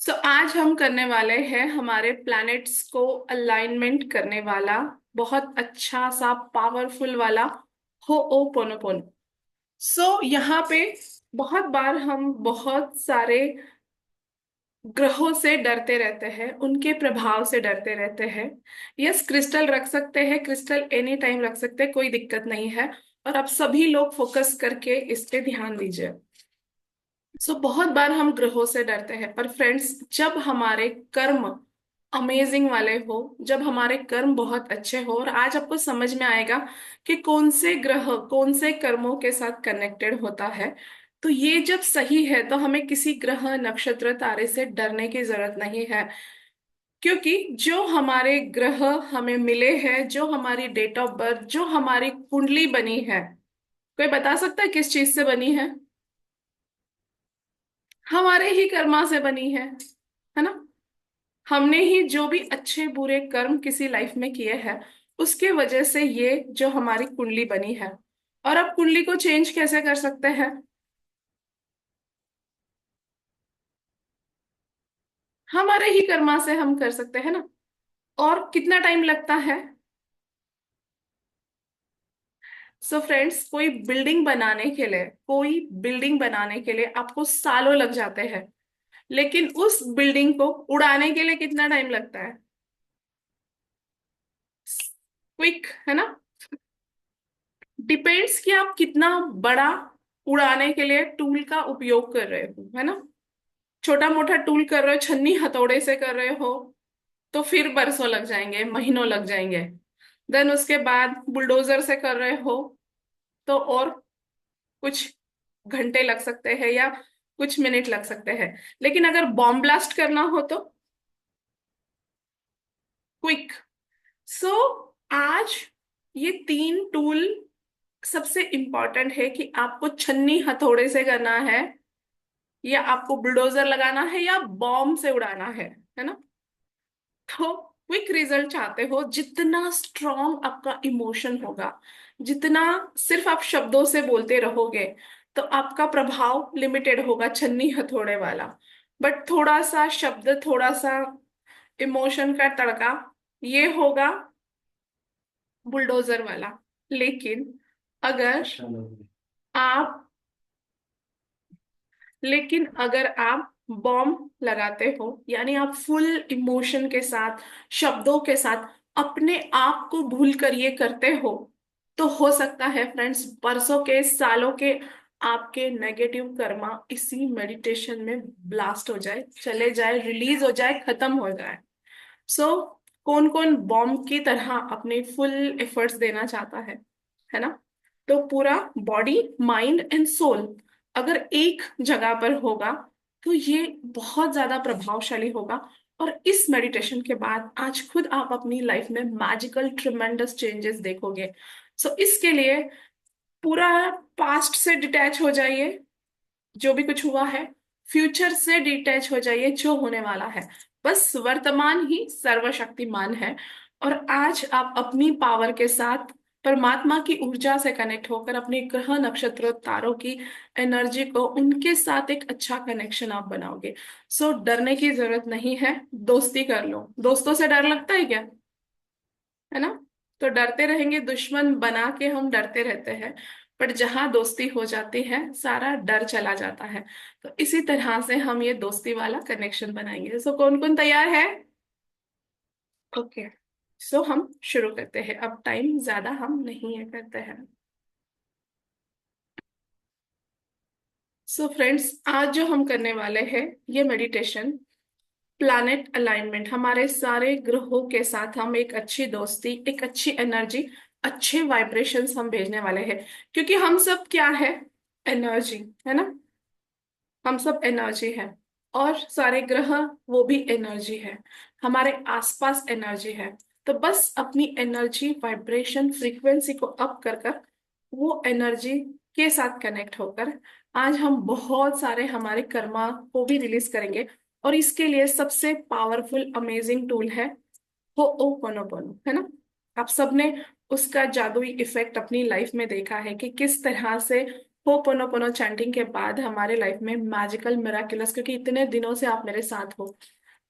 आज हम करने वाले हैं हमारे प्लैनेट्स को अलाइनमेंट करने वाला बहुत अच्छा सा पावरफुल वाला हो ओ पोनोपोनो। यहाँ पे बहुत बार हम बहुत सारे ग्रहों से डरते रहते हैं, उनके प्रभाव से डरते रहते हैं। यस, क्रिस्टल रख सकते हैं, क्रिस्टल एनी टाइम रख सकते हैं, कोई दिक्कत नहीं है। और आप सभी लोग फोकस करके इस पे ध्यान दीजिए। बहुत बार हम ग्रहों से डरते हैं, पर फ्रेंड्स, जब हमारे कर्म अमेजिंग वाले हो, जब हमारे कर्म बहुत अच्छे हो, और आज आपको समझ में आएगा कि कौन से ग्रह कौन से कर्मों के साथ कनेक्टेड होता है। तो ये जब सही है तो हमें किसी ग्रह नक्षत्र तारे से डरने की जरूरत नहीं है। क्योंकि जो हमारे ग्रह हमें मिले हैं, जो हमारी डेट ऑफ बर्थ, जो हमारी कुंडली बनी है, कोई बता सकता है किस चीज से बनी है? हमारे ही कर्मा से बनी है ना। हमने ही जो भी अच्छे बुरे कर्म किसी लाइफ में किए हैं, उसके वजह से ये जो हमारी कुंडली बनी है। और अब कुंडली को चेंज कैसे कर सकते हैं? हमारे ही कर्मा से हम कर सकते हैं ना। और कितना टाइम लगता है? फ्रेंड्स, कोई बिल्डिंग बनाने के लिए आपको सालों लग जाते हैं। लेकिन उस बिल्डिंग को उड़ाने के लिए कितना टाइम लगता है? क्विक, है ना। डिपेंड्स कि आप कितना बड़ा उड़ाने के लिए टूल का उपयोग कर रहे हो, है ना। छोटा मोटा टूल कर रहे हो, छन्नी हथौड़े से कर रहे हो, तो फिर बरसों लग जाएंगे, महीनों लग जाएंगे। देन उसके बाद बुलडोजर से कर रहे हो, तो और कुछ घंटे लग सकते हैं या कुछ मिनट लग सकते हैं। लेकिन अगर बॉम्ब ब्लास्ट करना हो तो क्विक। सो आज ये तीन टूल सबसे इंपॉर्टेंट है कि आपको छन्नी हथौड़े से करना है, या आपको बुलडोजर लगाना है, या बॉम्ब से उड़ाना है ना। तो क्विक रिजल्ट चाहते हो, जितना स्ट्रॉन्ग आपका इमोशन होगा, जितना सिर्फ आप शब्दों से बोलते रहोगे, तो आपका प्रभाव लिमिटेड होगा, छन्नी हथौड़े वाला। बट थोड़ा सा शब्द, थोड़ा सा इमोशन का तड़का, ये होगा बुलडोजर वाला। लेकिन अगर आप लेकिन अगर आप बॉम्ब लगाते हो, यानी आप फुल इमोशन के साथ, शब्दों के साथ, अपने आप को भूल कर ये करते हो, तो हो सकता है फ्रेंड्स, बरसों के, सालों के आपके नेगेटिव कर्मा इसी मेडिटेशन में ब्लास्ट हो जाए, चले जाए, रिलीज हो जाए, खत्म हो जाए। सो कौन कौन बॉम्ब की तरह अपने फुल एफर्ट्स देना चाहता है ना। तो पूरा बॉडी, माइंड एंड सोल अगर एक जगह पर होगा, तो ये बहुत ज्यादा प्रभावशाली होगा। और इस मेडिटेशन के बाद आज खुद आप अपनी लाइफ में मैजिकल ट्रिमेंडस चेंजेस देखोगे। इसके लिए पूरा पास्ट से डिटैच हो जाइए, जो भी कुछ हुआ है। फ्यूचर से डिटैच हो जाइए, जो होने वाला है। बस वर्तमान ही सर्वशक्तिमान है। और आज आप अपनी पावर के साथ परमात्मा की ऊर्जा से कनेक्ट होकर अपने ग्रह नक्षत्र तारों की एनर्जी को, उनके साथ एक अच्छा कनेक्शन आप बनाओगे। डरने की जरूरत नहीं है, दोस्ती कर लो। दोस्तों से डर लगता है क्या? है ना। तो डरते रहेंगे, दुश्मन बना के हम डरते रहते हैं। पर जहां दोस्ती हो जाती है, सारा डर चला जाता है। तो इसी तरह से हम ये दोस्ती वाला कनेक्शन बनाएंगे। कौन कौन तैयार है? ओके। हम शुरू करते हैं, अब टाइम ज्यादा हम नहीं है करते हैं। फ्रेंड्स, आज जो हम करने वाले हैं, ये मेडिटेशन प्लैनेट अलाइनमेंट, हमारे सारे ग्रहों के साथ हम एक अच्छी दोस्ती, एक अच्छी एनर्जी, अच्छे वाइब्रेशंस हम भेजने वाले हैं। क्योंकि हम सब क्या है? एनर्जी, है ना। हम सब एनर्जी है, और सारे ग्रह वो भी एनर्जी है। हमारे आसपास एनर्जी है। तो बस अपनी एनर्जी, वाइब्रेशन, फ्रीक्वेंसी को अप कर कर वो एनर्जी के साथ कनेक्ट होकर आज हम बहुत सारे हमारे कर्मा को भी रिलीज करेंगे। और इसके लिए सबसे पावरफुल अमेजिंग टूल है हो ओ पोनोपोनो, है ना। आप सबने उसका जादुई इफेक्ट अपनी लाइफ में देखा है कि किस तरह से होपोनोपोनो चैंटिंग के बाद हमारे लाइफ में मैजिकल मिराकुलस, क्योंकि इतने दिनों से आप मेरे साथ हो,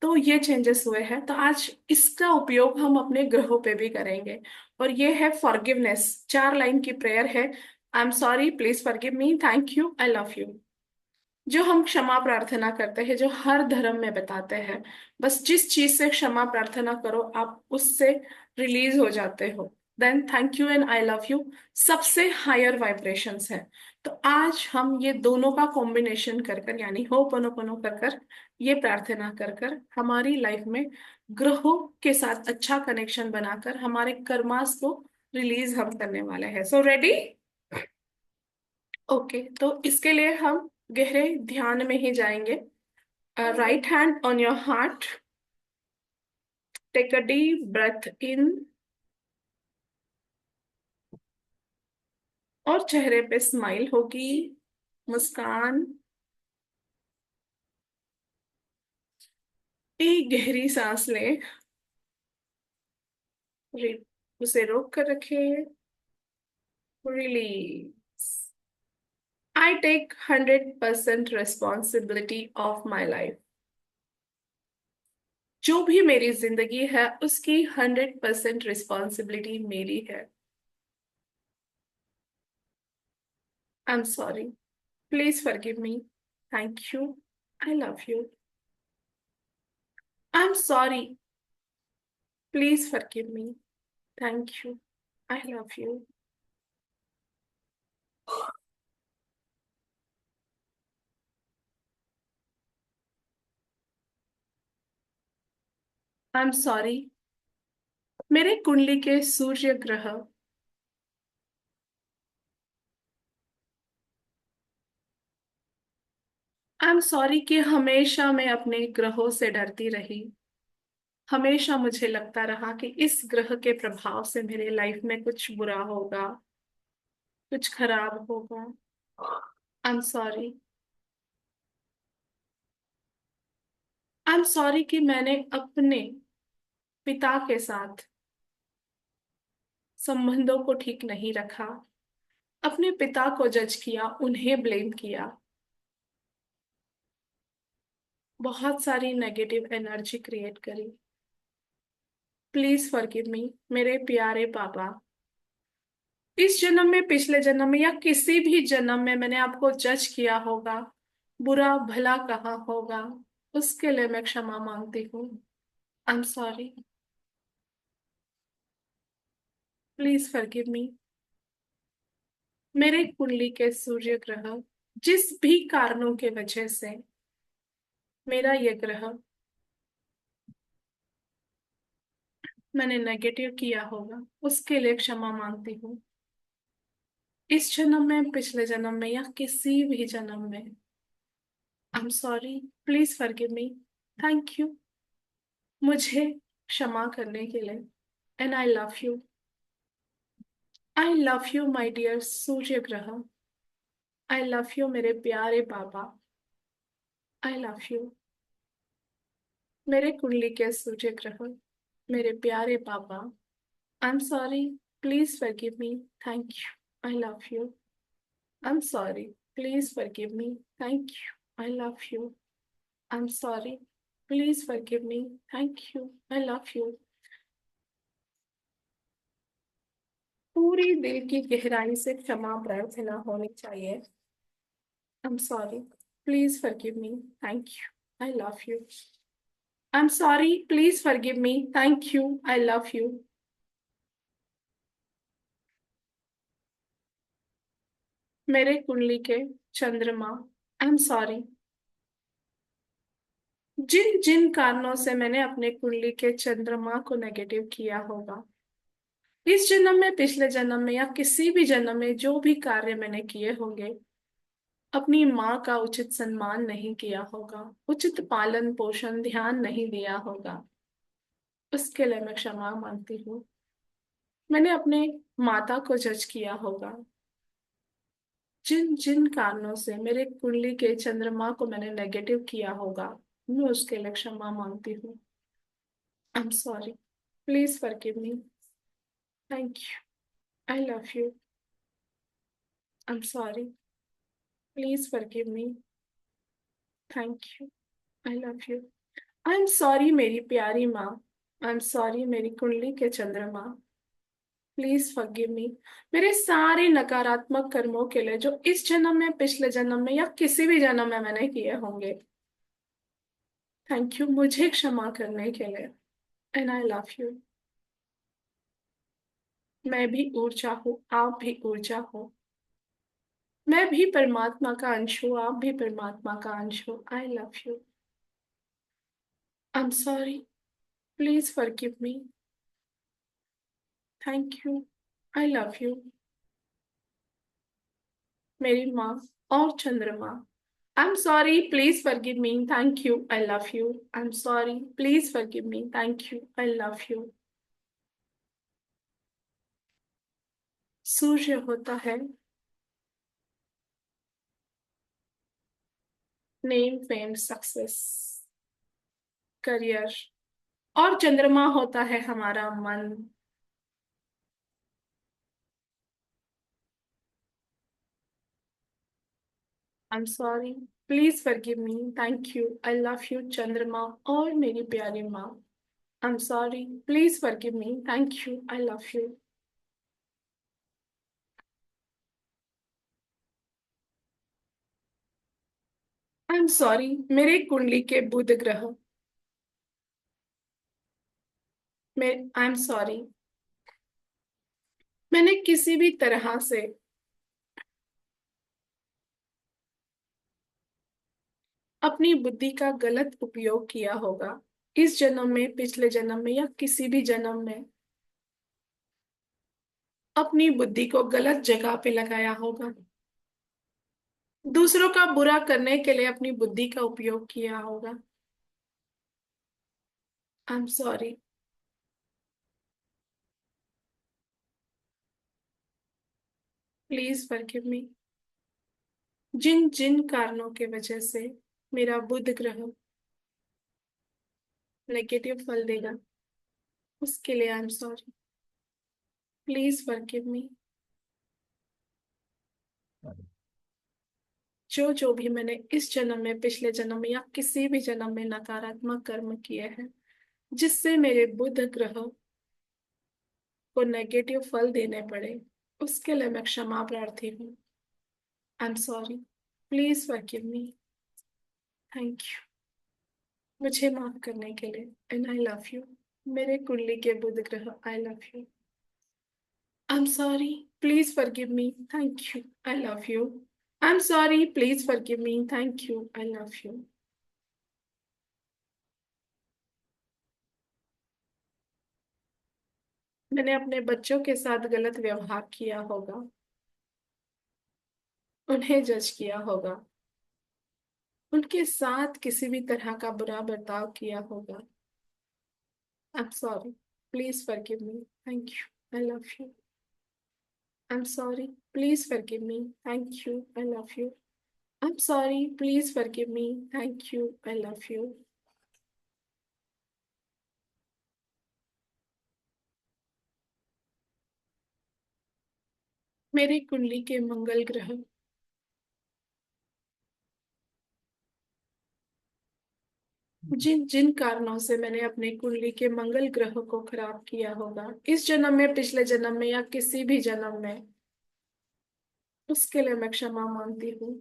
तो ये चेंजेस हुए हैं। तो आज इसका उपयोग हम अपने ग्रहों पे भी करेंगे। और ये है फॉरगिवनेस, 4 लाइन की प्रेयर है। आई am sorry, please forgive me, thank you, I love you. जो हम क्षमा प्रार्थना करते हैं, जो हर धर्म में बताते हैं, बस जिस चीज से क्षमा प्रार्थना करो आप उससे रिलीज हो जाते हो। Then thank you and I love you सबसे हायर वाइब्रेशंस है। तो आज हम ये दोनों का कॉम्बिनेशन कर कर, यानी होपोनोपोनो कर कर, ये प्रार्थना कर कर हमारी लाइफ में ग्रहों के साथ अच्छा कनेक्शन बनाकर हमारे कर्मास को रिलीज हम करने वाले हैं। So ready? ओके, तो इसके लिए हम गहरे ध्यान में ही जाएंगे। Right hand on your heart, take a deep breath in, और चेहरे पे स्माइल होगी, मुस्कान। एक गहरी सांस ले, उसे रोक कर रखे, release. I take 100% responsibility of my life. जो भी मेरी जिंदगी है उसकी 100% रिस्पॉन्सिबिलिटी मेरी है। आई am sorry, please forgive me, thank you, I love you. I am sorry, please forgive me, thank you, I love you. I am sorry, मेरे कुंडली के सूर्य ग्रह। आई एम सॉरी कि हमेशा मैं अपने ग्रहों से डरती रही। हमेशा मुझे लगता रहा कि इस ग्रह के प्रभाव से मेरे लाइफ में कुछ बुरा होगा, कुछ खराब होगा। I am sorry. I am sorry कि मैंने अपने पिता के साथ संबंधों को ठीक नहीं रखा, अपने पिता को जज किया, उन्हें ब्लेम किया, बहुत सारी नेगेटिव एनर्जी क्रिएट करी। प्लीज फॉरगिव मी मेरे प्यारे पापा। इस जन्म में, पिछले जन्म में या किसी भी जन्म में मैंने आपको जज किया होगा, बुरा भला कहा होगा, उसके लिए मैं क्षमा मांगती हूँ। I am sorry, please forgive मी। मेरे कुंडली के सूर्य ग्रह, जिस भी कारणों के वजह से मेरा ये ग्रह मैंने नेगेटिव किया होगा, उसके लिए क्षमा मांगती हूँ। इस जन्म में, पिछले जन्म में या किसी भी जन्म में। I am sorry, please forgive me, thank you, मुझे क्षमा करने के लिए। And I love you. I love you my dear सूर्य ग्रह। आई लव यू मेरे प्यारे पापा। आई लव यू मेरे कुंडली के सूर्य ग्रह, मेरे प्यारे पापा। आई am sorry, please forgive me, thank you, I love you. I am sorry, please forgive me, thank you, I love you. I am sorry, please forgive me, thank you, I love you. पूरी दिल की गहराई से क्षमा प्रार्थना होनी चाहिए। आई am sorry, please forgive me, thank you, I love you. I am sorry, please forgive me, thank you, I love you. मेरे कुंडली के चंद्रमा। आई एम सॉरी, जिन जिन कारणों से मैंने अपने कुंडली के चंद्रमा को नेगेटिव किया होगा, इस जन्म में, पिछले जन्म में या किसी भी जन्म में जो भी कार्य मैंने किए होंगे, अपनी माँ का उचित सम्मान नहीं किया होगा, उचित पालन पोषण ध्यान नहीं दिया होगा, उसके लिए मैं क्षमा मांगती हूँ। मैंने अपने माता को जज किया होगा, जिन जिन कारणों से मेरे कुंडली के चंद्रमा को मैंने नेगेटिव किया होगा, मैं उसके लिए क्षमा मांगती हूँ। I am sorry, please forgive me, thank you, I love you. I am sorry, please forgive me. Thank you. I love you. I am sorry मेरी प्यारी माँ। आई एम सॉरी मेरी कुंडली के चंद्रमा। प्लीज फॉरगिव मी मेरे सारे नकारात्मक कर्मों के लिए जो इस जन्म में, पिछले जन्म में या किसी भी जन्म में मैंने किए होंगे। थैंक यू मुझे क्षमा करने के लिए। And I love you. मैं भी ऊर्जा हूँ, आप भी ऊर्जा हो। मैं भी परमात्मा का अंश हूँ, आप भी परमात्मा का अंश हो। I love you. I am sorry. Please forgive me. Thank you. I love you. मेरी माँ और चंद्रमा। I am sorry please forgive me. Thank you. I love you. I am sorry please forgive me. Thank you. I love you. सूर्य होता है name, fame, success, career. और चंद्रमा होता है हमारा मन। आई am sorry please forgive me. Thank you. I love you चंद्रमा और मेरी प्यारी माँ। आई am sorry please forgive me. Thank you. I love you. I am sorry मेरे कुंडली के बुध ग्रह। मैं आई एम सॉरी मैंने किसी भी तरह से अपनी बुद्धि का गलत उपयोग किया होगा। इस जन्म में, पिछले जन्म में या किसी भी जन्म में अपनी बुद्धि को गलत जगह पे लगाया होगा। दूसरों का बुरा करने के लिए अपनी बुद्धि का उपयोग किया होगा। I am sorry. Please forgive me. जिन जिन कारणों के वजह से मेरा बुध ग्रह नेगेटिव फल देगा, उसके लिए आई एम सॉरी। प्लीज फॉरगिव मी। जो जो भी मैंने इस जन्म में, पिछले जन्म में या किसी भी जन्म में नकारात्मक कर्म किए हैं जिससे मेरे बुध ग्रह को नेगेटिव फल देने पड़े, उसके लिए मैं क्षमा प्रार्थी हूँ। I am sorry. Please forgive me. Thank you मुझे माफ करने के लिए। And I love you. मेरे कुंडली के बुध ग्रह। I love you. I am sorry please forgive me. Thank you. I love you. I am sorry please forgive me. Thank you. I love you. मैंने अपने बच्चों के साथ गलत व्यवहार किया होगा, उन्हें जज किया होगा, उनके साथ किसी भी तरह का बुरा बर्ताव किया होगा। I am sorry please forgive me. Thank you. I love you. I am sorry please forgive me. Thank you. I love you. I am sorry please forgive me. Thank you. I love you. मेरी कुंडली के मंगल ग्रह जिन जिन कारणों से मैंने अपने कुंडली के मंगल ग्रह को खराब किया होगा इस जन्म में, पिछले जन्म में या किसी भी जन्म में, उसके लिए मैं क्षमा मांगती हूँ।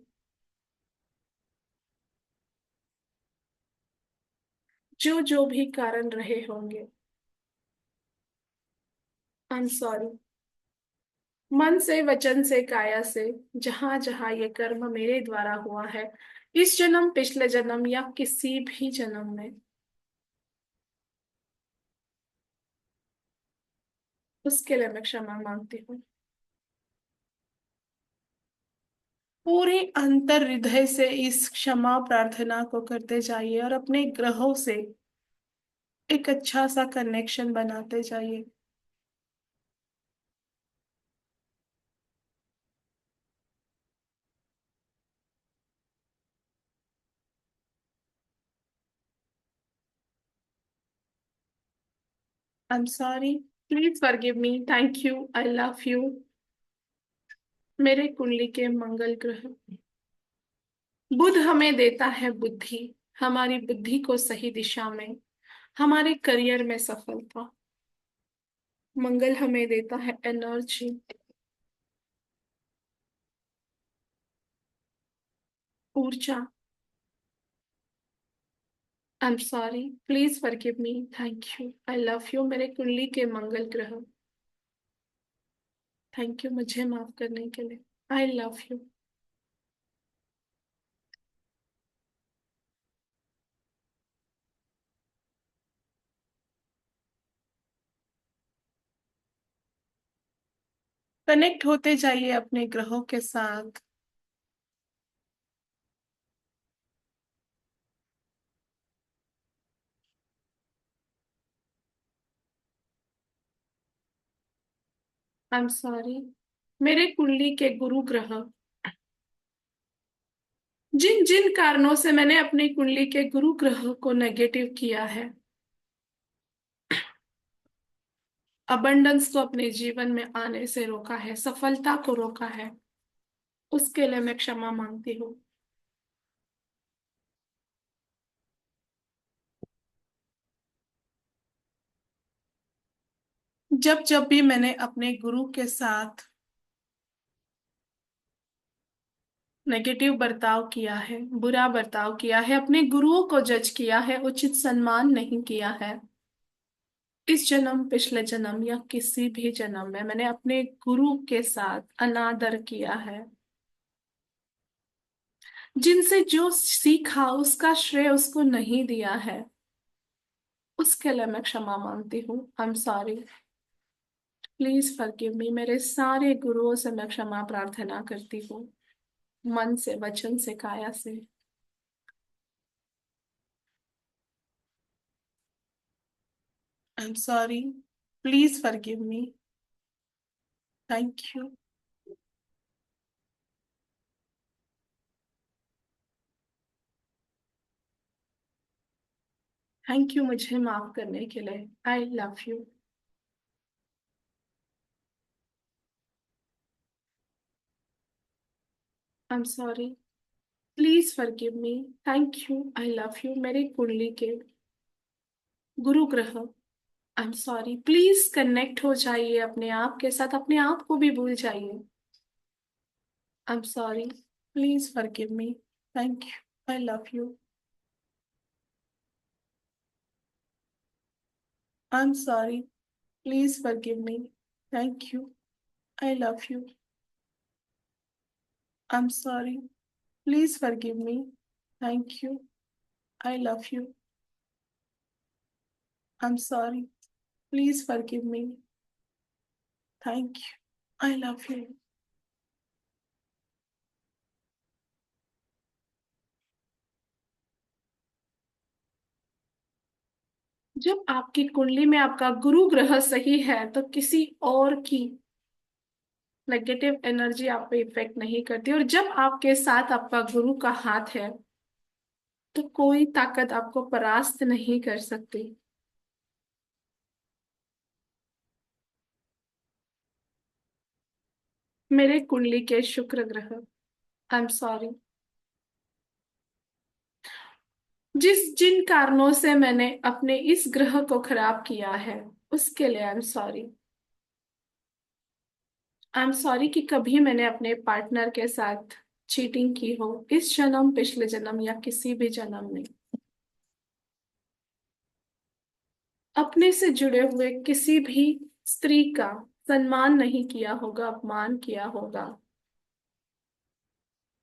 जो जो भी कारण रहे होंगे, आई एम सॉरी। मन से, वचन से, काया से, जहां जहां ये कर्म मेरे द्वारा हुआ है इस जन्म, पिछले जन्म या किसी भी जन्म में, उसके लिए मैं क्षमा मांगती हूँ। पूरे अंतर हृदय से इस क्षमा प्रार्थना को करते जाइए और अपने ग्रहों से एक अच्छा सा कनेक्शन बनाते जाइए। आई am sorry please forgive me. Thank you. I love you. मेरे कुंडली के मंगल ग्रह बुध हमें देता है बुद्धि, हमारी बुद्धि को सही दिशा में, हमारे करियर में सफलता। मंगल हमें देता है एनर्जी, ऊर्जा। आई am sorry, please forgive me, thank you, I love you मेरे कुंडली के मंगल ग्रह। थैंक यू मुझे माफ करने के लिए। आई लव यू। कनेक्ट होते जाइए अपने ग्रहों के साथ। आई एम सॉरी, मेरे कुंडली के गुरु ग्रह, जिन जिन कारणों से मैंने अपनी कुंडली के गुरु ग्रह को नेगेटिव किया है, अबंडेंस को अपने जीवन में आने से रोका है, सफलता को रोका है, उसके लिए मैं क्षमा मांगती हूँ। जब जब भी मैंने अपने गुरु के साथ नेगेटिव बर्ताव किया है, बुरा बर्ताव किया है, अपने गुरुओं को जज किया है, उचित सम्मान नहीं किया है, इस जन्म, पिछले जन्म या किसी भी जन्म में मैंने अपने गुरु के साथ अनादर किया है, जिनसे जो सीखा उसका श्रेय उसको नहीं दिया है, उसके लिए मैं क्षमा मांगती हूँ। I am sorry, please forgive मी, मेरे सारे गुरुओं से मैं क्षमा प्रार्थना करती हूँ, मन से, वचन से, काया से। आई am sorry, please forgive me, thank you. Thank you मुझे माफ करने के लिए। आई love you. I am sorry, please forgive me, thank you, I love you मेरे कुंडली के गुरु ग्रह। I am sorry, please connect हो जाइए अपने आप के साथ, अपने आप को भी भूल जाइए। आई am sorry, please forgive me, thank you, I love you. I am sorry, please forgive me, thank you, I love you. I am sorry, please forgive me, thank you, I love you. I am sorry, please forgive me, thank you, I love you. जब आपकी कुंडली में आपका गुरु ग्रह सही है तो किसी और की नेगेटिव एनर्जी आप पे इफेक्ट नहीं करती, और जब आपके साथ आपका गुरु का हाथ है तो कोई ताकत आपको परास्त नहीं कर सकती। मेरे कुंडली के शुक्र ग्रह, आई एम सॉरी, जिस जिन कारणों से मैंने अपने इस ग्रह को खराब किया है उसके लिए आई am sorry. I am sorry कि कभी मैंने अपने पार्टनर के साथ चीटिंग की हो, इस जन्म, पिछले जन्म या किसी भी जन्म में। अपने से जुड़े हुए किसी भी स्त्री का सम्मान नहीं किया होगा, अपमान किया होगा,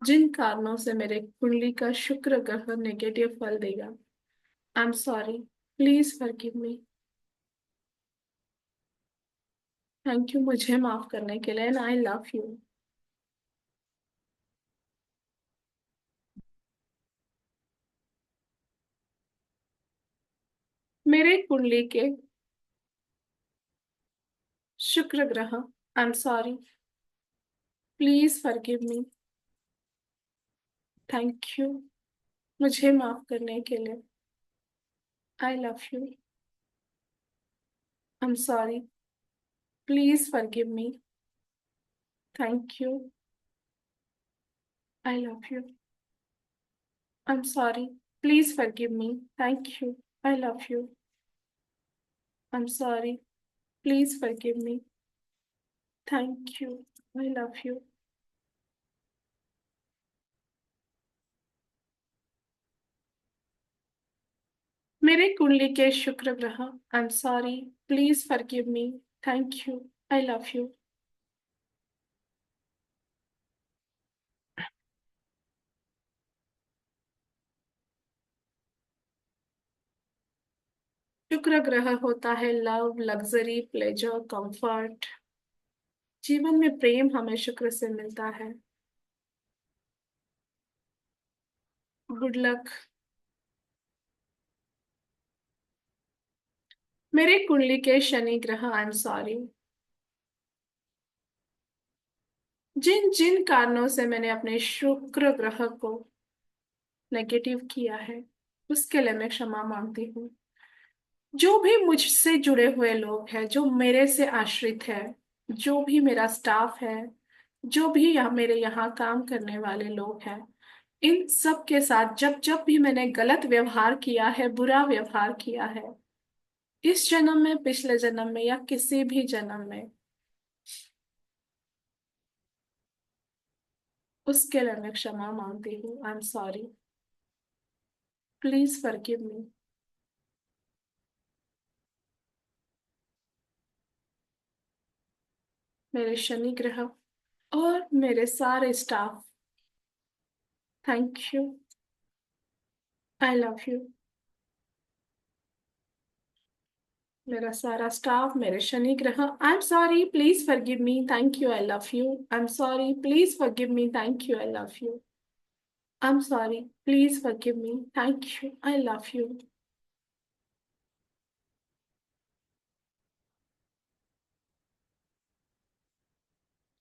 जिन कारणों से मेरे कुंडली का शुक्र ग्रह नेगेटिव फल देगा। आई am sorry, please forgive me, thank you मुझे माफ करने के लिए, एंड आई लव यू। मेरे कुंडली के शुक्र ग्रह, I am sorry, please forgive me, thank you मुझे माफ करने के लिए। आई love you. I am sorry, please forgive me, thank you, I love you. I'm sorry. Please forgive me. Thank you. I love you. I'm sorry. Please forgive me. Thank you. I love you. मेरे कुंडली के शुक्र ग्रह, I am sorry, please forgive me, thank you, I love you. शुक्र ग्रह होता है love, luxury, pleasure, comfort. जीवन में प्रेम हमें शुक्र से मिलता है। Good luck. मेरे कुंडली के शनि ग्रह, आई एम सॉरी, जिन जिन कारणों से मैंने अपने शुक्र ग्रह को नेगेटिव किया है, उसके लिए मैं क्षमा मांगती हूँ। जो भी मुझसे जुड़े हुए लोग हैं, जो मेरे से आश्रित है, जो भी मेरा स्टाफ है, जो भी मेरे यहाँ काम करने वाले लोग हैं, इन सब के साथ जब जब भी मैंने गलत व्यवहार किया है, बुरा व्यवहार किया है, इस जन्म में, पिछले जन्म में या किसी भी जन्म में, उसके लिए मैं क्षमा मांगती हूँ। I am sorry. Please forgive मी। मेरे शनि ग्रह और मेरे सारे staff, thank you, I love you. मेरा सारा स्टाफ, मेरे शनि ग्रह, I am sorry, please forgive me, thank you, I love you. I am sorry, please forgive me, thank you, I love you. I am sorry, please forgive me, thank you, I love you.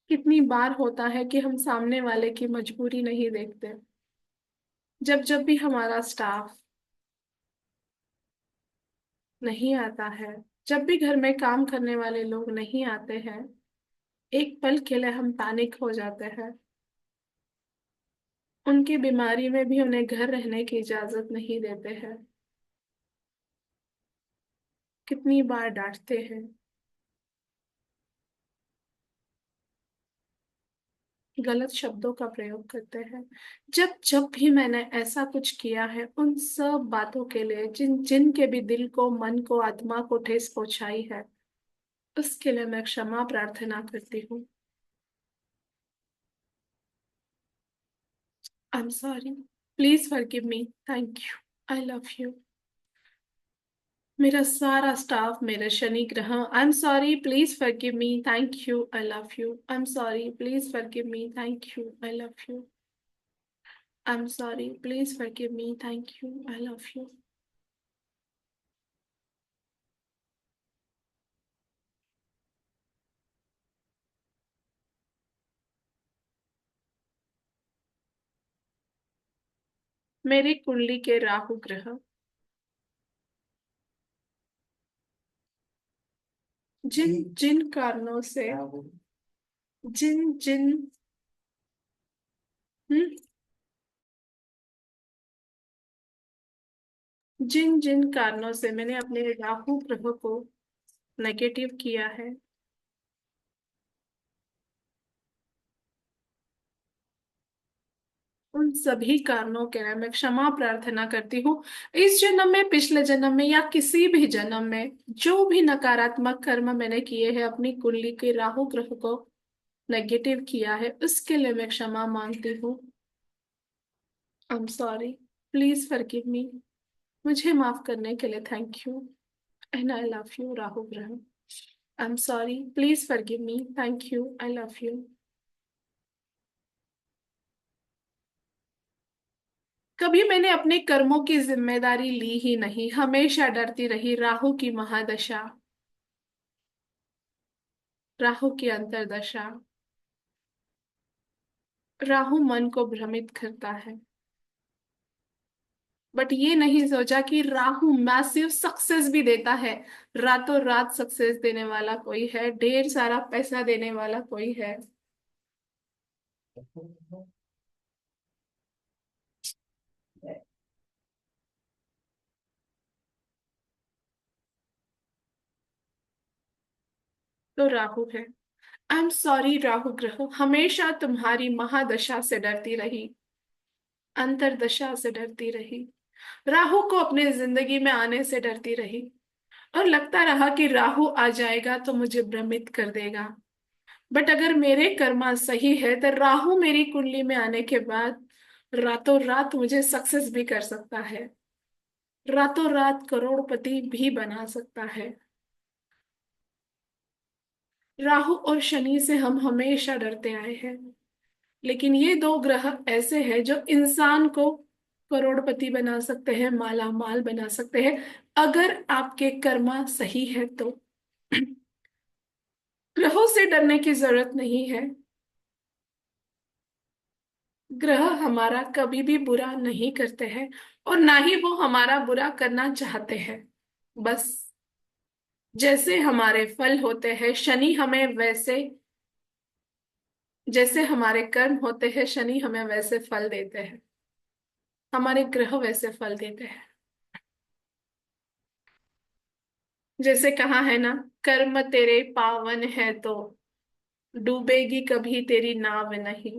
कितनी बार होता है कि हम सामने वाले की मजबूरी नहीं देखते। जब जब भी हमारा स्टाफ नहीं आता है, जब भी घर में काम करने वाले लोग नहीं आते हैं, एक पल के लिए हम पैनिक हो जाते हैं। उनकी बीमारी में भी उन्हें घर रहने की इजाजत नहीं देते हैं। कितनी बार डांटते हैं, गलत शब्दों का प्रयोग करते हैं। जब जब भी मैंने ऐसा कुछ किया है, उन सब बातों के लिए, जिन जिन के भी दिल को, मन को, आत्मा को ठेस पहुंचाई है, उसके लिए मैं क्षमा प्रार्थना करती हूँ। I am sorry, please forgive me, thank you, I love you. मेरा सारा स्टाफ, मेरे शनि ग्रह, I am sorry, please forgive me, thank you, I love you. I am sorry, please forgive me, thank you, I love you. I am sorry, please forgive me, thank you, I love you. मेरी कुंडली के राहु ग्रह, जिन जिन कारणों से, जिन जिन हम्म, जिन जिन कारणों से मैंने अपने राहु ग्रह को नेगेटिव किया है, उन सभी कारणों के लिए मैं क्षमा प्रार्थना करती हूँ। इस जन्म में, पिछले जन्म में या किसी भी जन्म में, जो भी नकारात्मक कर्म मैंने किए हैं, अपनी कुंडली के राहु ग्रह को नेगेटिव किया है, उसके लिए मैं क्षमा मांगती हूँ। I am sorry, please forgive me. मुझे माफ करने के लिए thank you, and I love you Rahu ग्रह। I am sorry, please forgive me, thank you, I love you. कभी मैंने अपने कर्मों की जिम्मेदारी ली ही नहीं, हमेशा डरती रही। राहु की महादशा, राहु की अंतर्दशा, राहु मन को भ्रमित करता है। बट ये नहीं सोचा कि राहु मैसिव सक्सेस भी देता है। रातों रात सक्सेस देने वाला कोई है, ढेर सारा पैसा देने वाला कोई है। तो राहु है। आई एम सॉरी राहु ग्रह, हमेशा तुम्हारी महादशा से डरती रही, अंतरदशा से डरती रही, राहु को अपने जिंदगी में आने से डरती रही, और लगता रहा कि राहु आ जाएगा तो मुझे भ्रमित कर देगा। बट अगर मेरे कर्मा सही है तो राहु मेरी कुंडली में आने के बाद रातों रात मुझे सक्सेस भी कर सकता है, रातों रात करोड़पति भी बना सकता है। राहु और शनि से हम हमेशा डरते आए हैं, लेकिन ये दो ग्रह ऐसे हैं जो इंसान को करोड़पति बना सकते हैं, माला माल बना सकते हैं, अगर आपके कर्मा सही है तो। ग्रहों से डरने की जरूरत नहीं है। ग्रह हमारा कभी भी बुरा नहीं करते हैं, और ना ही वो हमारा बुरा करना चाहते हैं। बस जैसे हमारे फल होते हैं, शनि हमें वैसे, जैसे हमारे कर्म होते हैं शनि हमें वैसे फल देते हैं, हमारे ग्रह वैसे फल देते हैं। जैसे कहा है ना, कर्म तेरे पावन है तो डूबेगी कभी तेरी नाव नहीं।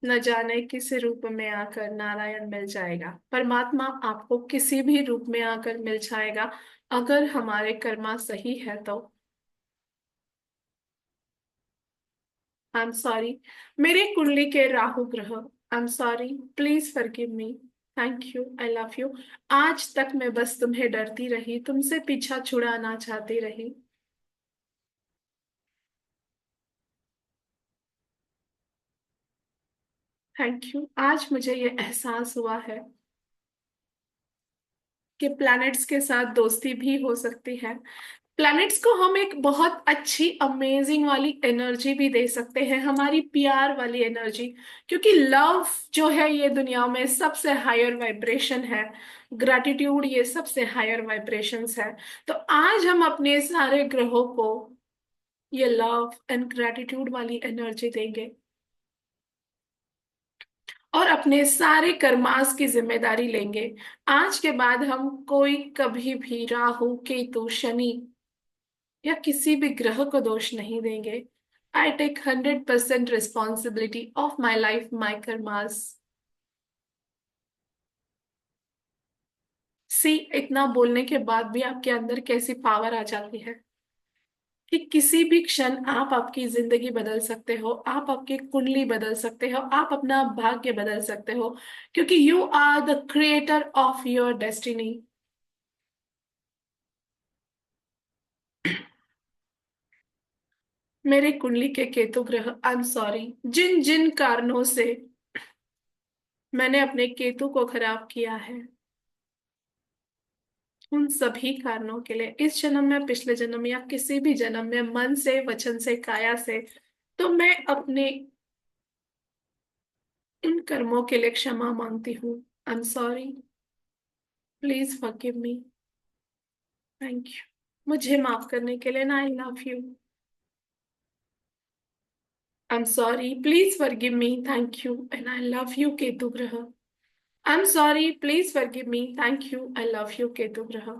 न जाने किस रूप में आकर नारायण मिल जाएगा, परमात्मा आपको किसी भी रूप में आकर मिल जाएगा, अगर हमारे कर्मा सही है तो। आई एम सॉरी मेरे कुंडली के राहु ग्रह, I am sorry, please forgive me, thank you, I love you. आज तक मैं बस तुम्हें डरती रही, तुमसे पीछा छुड़ाना चाहती रही। Thank you. आज मुझे ये एहसास हुआ है कि प्लैनेट्स के साथ दोस्ती भी हो सकती है। प्लैनेट्स को हम एक बहुत अच्छी अमेजिंग वाली एनर्जी भी दे सकते हैं, हमारी प्यार वाली एनर्जी, क्योंकि लव जो है ये दुनिया में सबसे हायर वाइब्रेशन है। ग्रैटिट्यूड ये सबसे हायर वाइब्रेशंस है। तो आज हम अपने सारे ग्रहों को ये लव एंड ग्रैटिट्यूड वाली एनर्जी देंगे, और अपने सारे कर्मास की जिम्मेदारी लेंगे। आज के बाद हम कोई कभी भी राहु केतु शनि या किसी भी ग्रह को दोष नहीं देंगे। I take 100% responsibility of my life, my कर्मास। सी, इतना बोलने के बाद भी आपके अंदर कैसी पावर आ जाती है कि किसी भी क्षण आप आपकी जिंदगी बदल सकते हो, आप आपकी कुंडली बदल सकते हो, आप अपना भाग्य बदल सकते हो, क्योंकि you are the creator of your destiny. मेरे कुंडली के केतु ग्रह, आई एम सॉरी, जिन जिन कारणों से मैंने अपने केतु को खराब किया है, उन सभी कारणों के लिए इस जन्म में, पिछले जन्म या किसी भी जन्म में, मन से, वचन से, काया से, तो मैं अपने इन कर्मों के लिए क्षमा मांगती हूँ। I am sorry, please forgive me, thank you. मुझे माफ करने के लिए ना, I love you. I am sorry, please forgive me, thank you and I love you Ketu ग्रह। I am sorry, please forgive me, thank you, I love you Ketu ग्रह।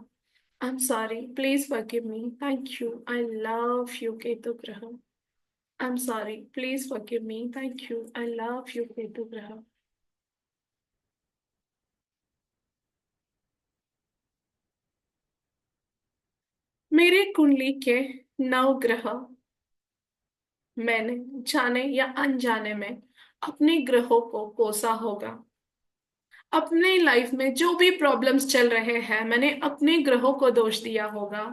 I am sorry, please forgive me, thank you, I love you Ketu ग्रह। I'm sorry. Please forgive me. Thank you. I love you, Ketu Graha. मेरे कुंडली के 9 ग्रह मैंने जाने या अनजाने में अपने ग्रहों को कोसा होगा। अपने लाइफ में जो भी प्रॉब्लम्स चल रहे हैं, मैंने अपने ग्रहों को दोष दिया होगा,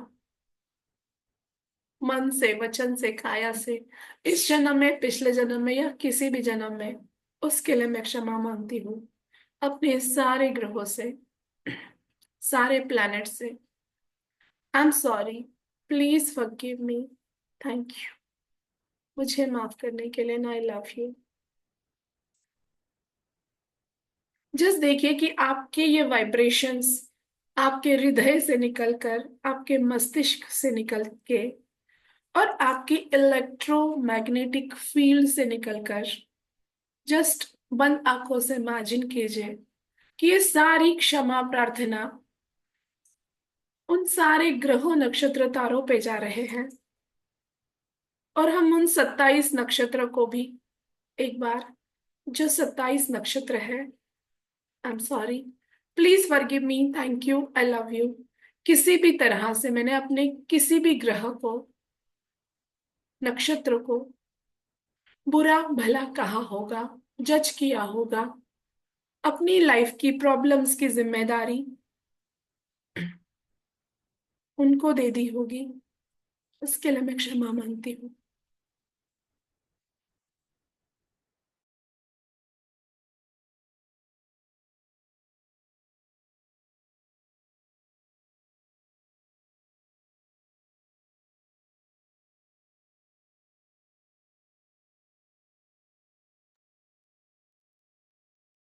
मन से, वचन से, काया से, इस जन्म में, पिछले जन्म में या किसी भी जन्म में। उसके लिए मैं क्षमा मांगती हूँ अपने सारे ग्रहों से, सारे प्लैनेट से। आई am sorry, please forgive me, thank you. मुझे माफ करने के लिए ना, आई लव यू। जस्ट देखिए कि आपके ये वाइब्रेशंस आपके हृदय से निकलकर, आपके मस्तिष्क से निकल के, और आपकी इलेक्ट्रोमैग्नेटिक फील्ड से निकलकर, जस्ट बंद आंखों से इमेजिन कीजिए कि ये सारी क्षमा प्रार्थना उन सारे ग्रहों नक्षत्र तारों पे जा रहे हैं। और हम उन 27 नक्षत्र को भी एक बार, जो 27 नक्षत्र है, आई am sorry, please forgive me, thank you, I love you, किसी भी तरह से मैंने अपने किसी भी ग्रह को, नक्षत्र को बुरा भला कहा होगा, जज किया होगा, अपनी लाइफ की प्रॉब्लम्स की जिम्मेदारी उनको दे दी होगी, उसके लिए मैं क्षमा मांगती हूँ।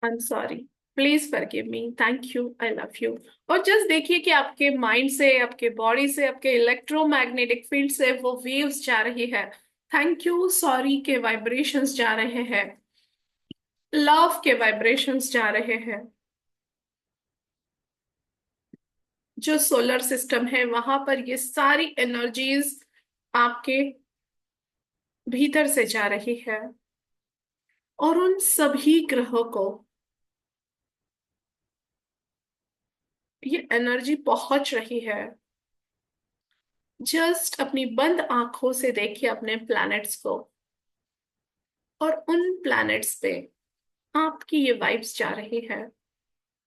I am sorry, please forgive me, thank you, I love you. और जस्ट देखिए कि आपके माइंड से, आपके बॉडी से, आपके इलेक्ट्रोमैग्नेटिक फील्ड से वो वेव्स जा रही है, थैंक यू सॉरी के वाइब्रेशंस जा रहे हैं, लव के वाइब्रेशंस जा रहे हैं। जो सोलर सिस्टम है वहां पर ये सारी एनर्जीज आपके भीतर से जा रही है, और उन सभी ग्रहों को ये एनर्जी पहुंच रही है। जस्ट अपनी बंद आंखों से देखिए अपने प्लैनेट्स को, और उन प्लैनेट्स पे आपकी ये वाइब्स जा रही है,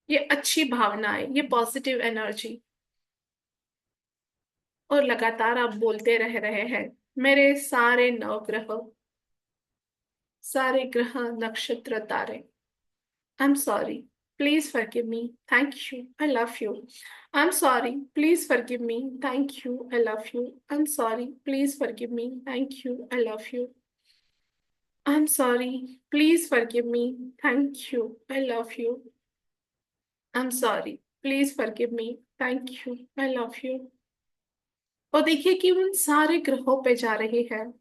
ये अच्छी भावनाएं, ये पॉजिटिव एनर्जी। और लगातार आप बोलते रह रहे हैं, मेरे सारे नवग्रह, सारे ग्रह नक्षत्र तारे, आई am sorry, please forgive me, thank you, I love you. I am sorry, please forgive me, thank you, I love you. I am sorry, please forgive me, thank you, I love you. I am sorry, please forgive me, thank you, I love you. I am sorry, please forgive me, thank you, I love you. और देखिए कि उन सारे ग्रहों पे जा रही है,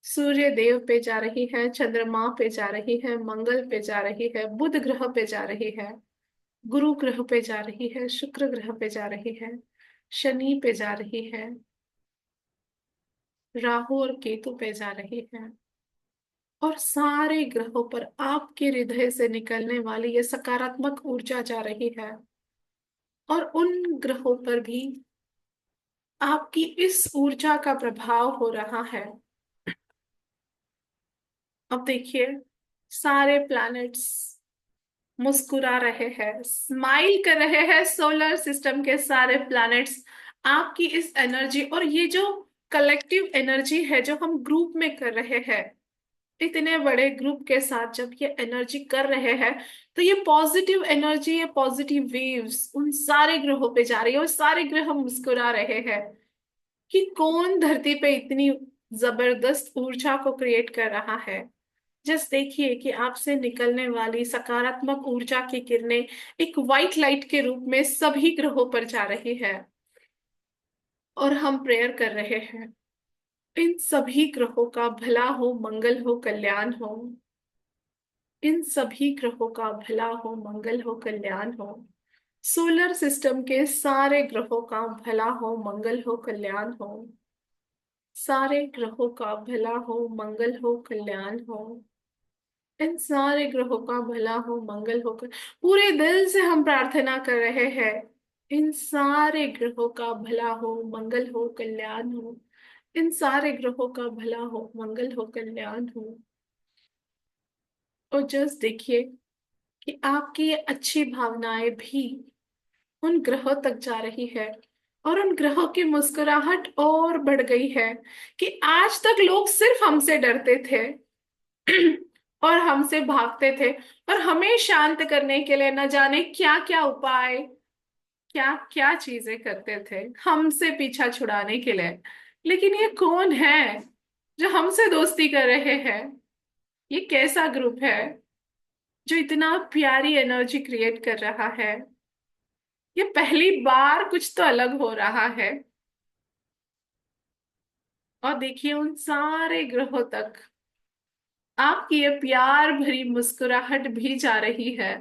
सूर्य देव पे जा रही है, चंद्रमा पे जा रही है, मंगल पे जा रही है, बुध ग्रह पे जा रही है, गुरु ग्रह पे जा रही है, शुक्र ग्रह पे जा रही है, शनि पे जा रही है, राहु और केतु पे जा रही है। और सारे ग्रहों पर आपके हृदय से निकलने वाली ये सकारात्मक ऊर्जा जा रही है, और उन ग्रहों पर भी आपकी इस ऊर्जा का प्रभाव हो रहा है। अब देखिए, सारे प्लैनेट्स मुस्कुरा रहे हैं, स्माइल कर रहे हैं, सोलर सिस्टम के सारे प्लैनेट्स आपकी इस एनर्जी, और ये जो कलेक्टिव एनर्जी है जो हम ग्रुप में कर रहे हैं, इतने बड़े ग्रुप के साथ जब ये एनर्जी कर रहे हैं, तो ये पॉजिटिव एनर्जी, ये पॉजिटिव वेव्स उन सारे ग्रहों पे जा रही है, और सारे ग्रह मुस्कुरा रहे हैं कि कौन धरती पे इतनी जबरदस्त ऊर्जा को क्रिएट कर रहा है। जस्ट देखिए कि आपसे निकलने वाली सकारात्मक ऊर्जा की किरणें एक व्हाइट लाइट के रूप में सभी ग्रहों पर जा रही है, और हम प्रेयर कर रहे हैं, इन सभी ग्रहों का भला हो, मंगल हो, कल्याण हो। इन सभी ग्रहों का भला हो, मंगल हो, कल्याण हो। सोलर सिस्टम के सारे ग्रहों का भला हो, मंगल हो, कल्याण हो। सारे ग्रहों का भला हो, मंगल हो, कल्याण हो। इन सारे ग्रहों का भला हो, मंगल हो, पूरे दिल से हम प्रार्थना कर रहे हैं, इन सारे ग्रहों का भला हो, मंगल हो, कल्याण हो। इन सारे ग्रहों का भला हो, मंगल हो, कल्याण हो। और जस्ट देखिए कि आपकी ये अच्छी भावनाएं भी उन ग्रहों तक जा रही है, और उन ग्रहों की मुस्कुराहट और बढ़ गई है कि आज तक लोग सिर्फ हमसे डरते थे और हमसे भागते थे, और हमें शांत करने के लिए न जाने क्या क्या उपाय, क्या क्या चीजें करते थे हमसे पीछा छुड़ाने के लिए। लेकिन ये कौन है जो हमसे दोस्ती कर रहे हैं? ये कैसा ग्रुप है जो इतना प्यारी एनर्जी क्रिएट कर रहा है? ये पहली बार कुछ तो अलग हो रहा है। और देखिए उन सारे ग्रहों तक आपकी ये प्यार भरी मुस्कुराहट भी जा रही है।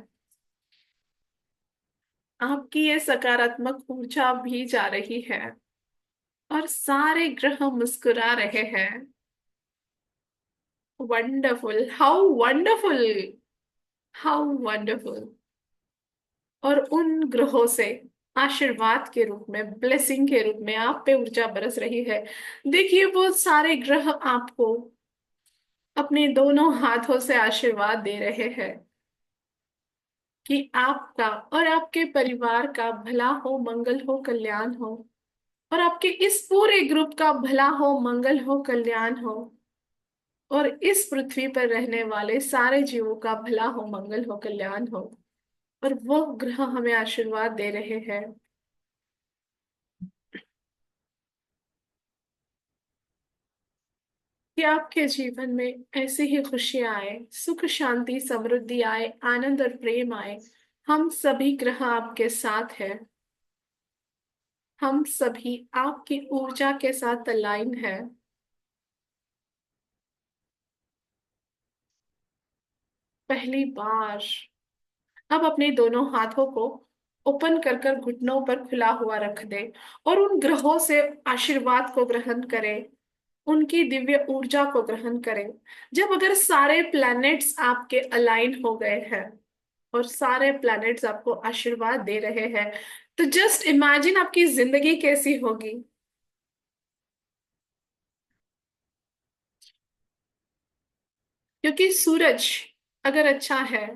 आपकी ये सकारात्मक ऊर्जा भी जा रही है और सारे ग्रह मुस्कुरा रहे हैं। Wonderful, how wonderful, how wonderful. और उन ग्रहों से आशीर्वाद के रूप में, ब्लेसिंग के रूप में आप पे ऊर्जा बरस रही है। देखिए वो सारे ग्रह आपको अपने दोनों हाथों से आशीर्वाद दे रहे हैं कि आपका और आपके परिवार का भला हो, मंगल हो, कल्याण हो। और आपके इस पूरे ग्रुप का भला हो, मंगल हो, कल्याण हो। और इस पृथ्वी पर रहने वाले सारे जीवों का भला हो, मंगल हो, कल्याण हो। और वो ग्रह हमें आशीर्वाद दे रहे हैं कि आपके जीवन में ऐसी ही खुशियां आए, सुख शांति समृद्धि आए, आनंद और प्रेम आए। हम सभी ग्रह आपके साथ हैं। हम सभी आपकी ऊर्जा के साथ अलाइन है। पहली बार अब अपने दोनों हाथों को ओपन कर कर घुटनों पर खुला हुआ रख दे और उन ग्रहों से आशीर्वाद को ग्रहण करें, उनकी दिव्य ऊर्जा को ग्रहण करें। जब अगर सारे प्लैनेट्स आपके अलाइन हो गए हैं और सारे प्लैनेट्स आपको आशीर्वाद दे रहे हैं, तो जस्ट इमेजिन आपकी जिंदगी कैसी होगी। क्योंकि सूरज अगर अच्छा है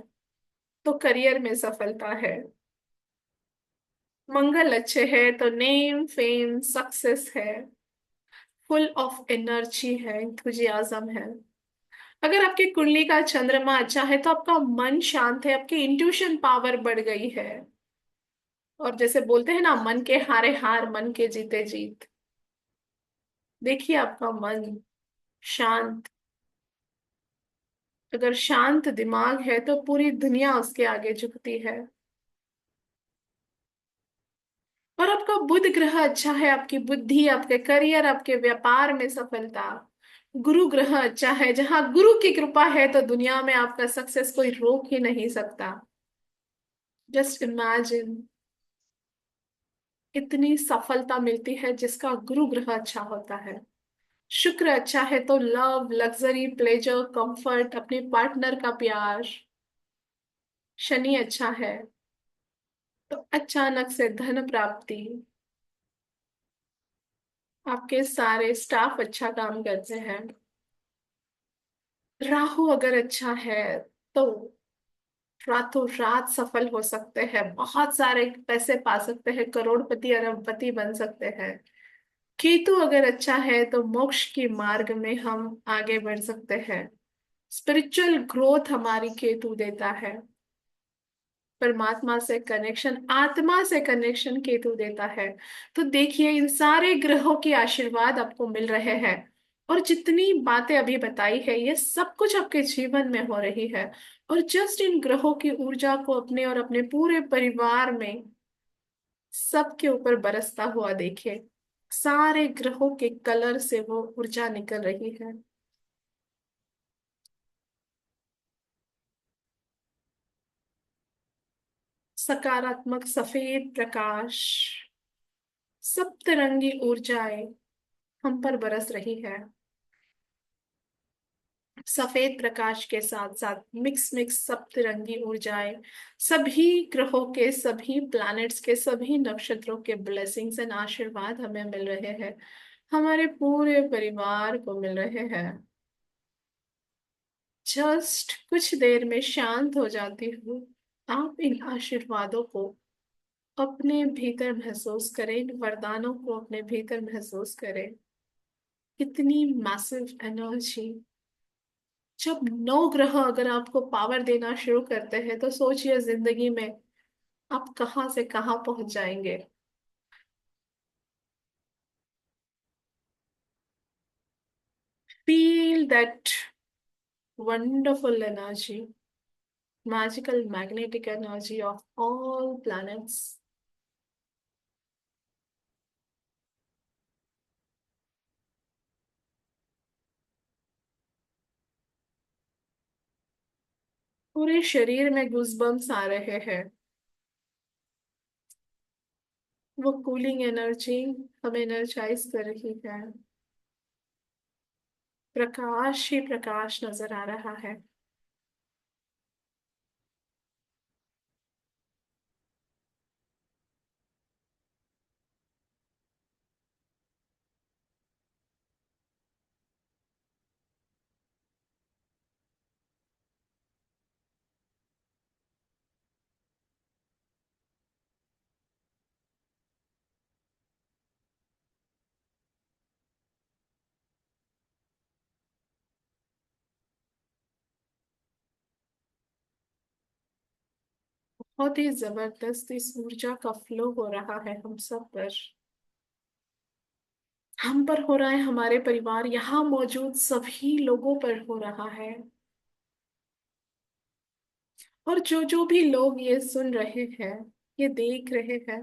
तो करियर में सफलता है। मंगल अच्छे है तो नेम फेम सक्सेस है। फुल ऑफ एनर्जी है, इंथुजियाज्म है। अगर आपकी कुंडली का चंद्रमा अच्छा है तो आपका मन शांत है, आपकी इंट्यूशन पावर बढ़ गई है। और जैसे बोलते हैं ना, मन के हारे हार, मन के जीते जीत। देखिए आपका मन शांत, अगर शांत दिमाग है तो पूरी दुनिया उसके आगे झुकती है। और आपका बुध ग्रह अच्छा है, आपकी बुद्धि, आपके करियर, आपके व्यापार में सफलता। गुरु ग्रह अच्छा है, जहां गुरु की कृपा है तो दुनिया में आपका सक्सेस कोई रोक ही नहीं सकता। जस्ट इमेजिन, इतनी सफलता मिलती है जिसका गुरु ग्रह अच्छा होता है। शुक्र अच्छा है तो लव, लग्जरी, प्लेजर, कंफर्ट, अपने पार्टनर का प्यार। शनि अच्छा है तो अचानक से धन प्राप्ति। आपके सारे स्टाफ अच्छा काम करते हैं। राहु अगर अच्छा है तो रातों रात सफल हो सकते हैं, बहुत सारे पैसे पा सकते हैं, करोड़पति अरबपति बन सकते हैं। केतु अगर अच्छा है तो मोक्ष के मार्ग में हम आगे बढ़ सकते हैं। स्पिरिचुअल ग्रोथ हमारी केतु देता है। परमात्मा से कनेक्शन, आत्मा से कनेक्शन केतु देता है। तो देखिए इन सारे ग्रहों के आशीर्वाद आपको मिल रहे हैं। और जितनी बातें अभी बताई है ये सब कुछ आपके जीवन में हो रही है। और जस्ट इन ग्रहों की ऊर्जा को अपने और अपने पूरे परिवार में सबके ऊपर बरसता हुआ देखिए। सारे ग्रहों के कलर से वो ऊर्जा निकल रही है। सकारात्मक सफेद प्रकाश, सप्तरंगी ऊर्जाएं हम पर बरस रही है। सफेद प्रकाश के साथ साथ मिक्स मिक्स सप्तरंगी ऊर्जाएं सभी ग्रहों के, सभी प्लैनेट्स के, सभी नक्षत्रों के ब्लेसिंग्स एंड आशीर्वाद हमें मिल रहे हैं। हमारे पूरे परिवार को मिल रहे हैं। जस्ट कुछ देर में शांत हो जाती हूँ। आप इन आशीर्वादों को अपने भीतर महसूस करें, इन वरदानों को अपने भीतर महसूस करें। कितनी मैसिव एनर्जी। जब नौ ग्रह अगर आपको पावर देना शुरू करते हैं तो सोचिए जिंदगी में आप कहाँ से कहाँ पहुंच जाएंगे। Feel that wonderful energy, magical magnetic energy of all planets. पूरे शरीर में गूजबम्स आ रहे हैं। वो कूलिंग एनर्जी हमें एनर्जाइज कर रही है। प्रकाश ही प्रकाश नजर आ रहा है। बहुत ही जबरदस्त इस ऊर्जा का फ्लो हो रहा है हम सब पर। हम पर हो रहा है, हमारे परिवार यहाँ मौजूद सभी लोगों पर हो रहा है। और जो जो भी लोग ये सुन रहे हैं, ये देख रहे हैं,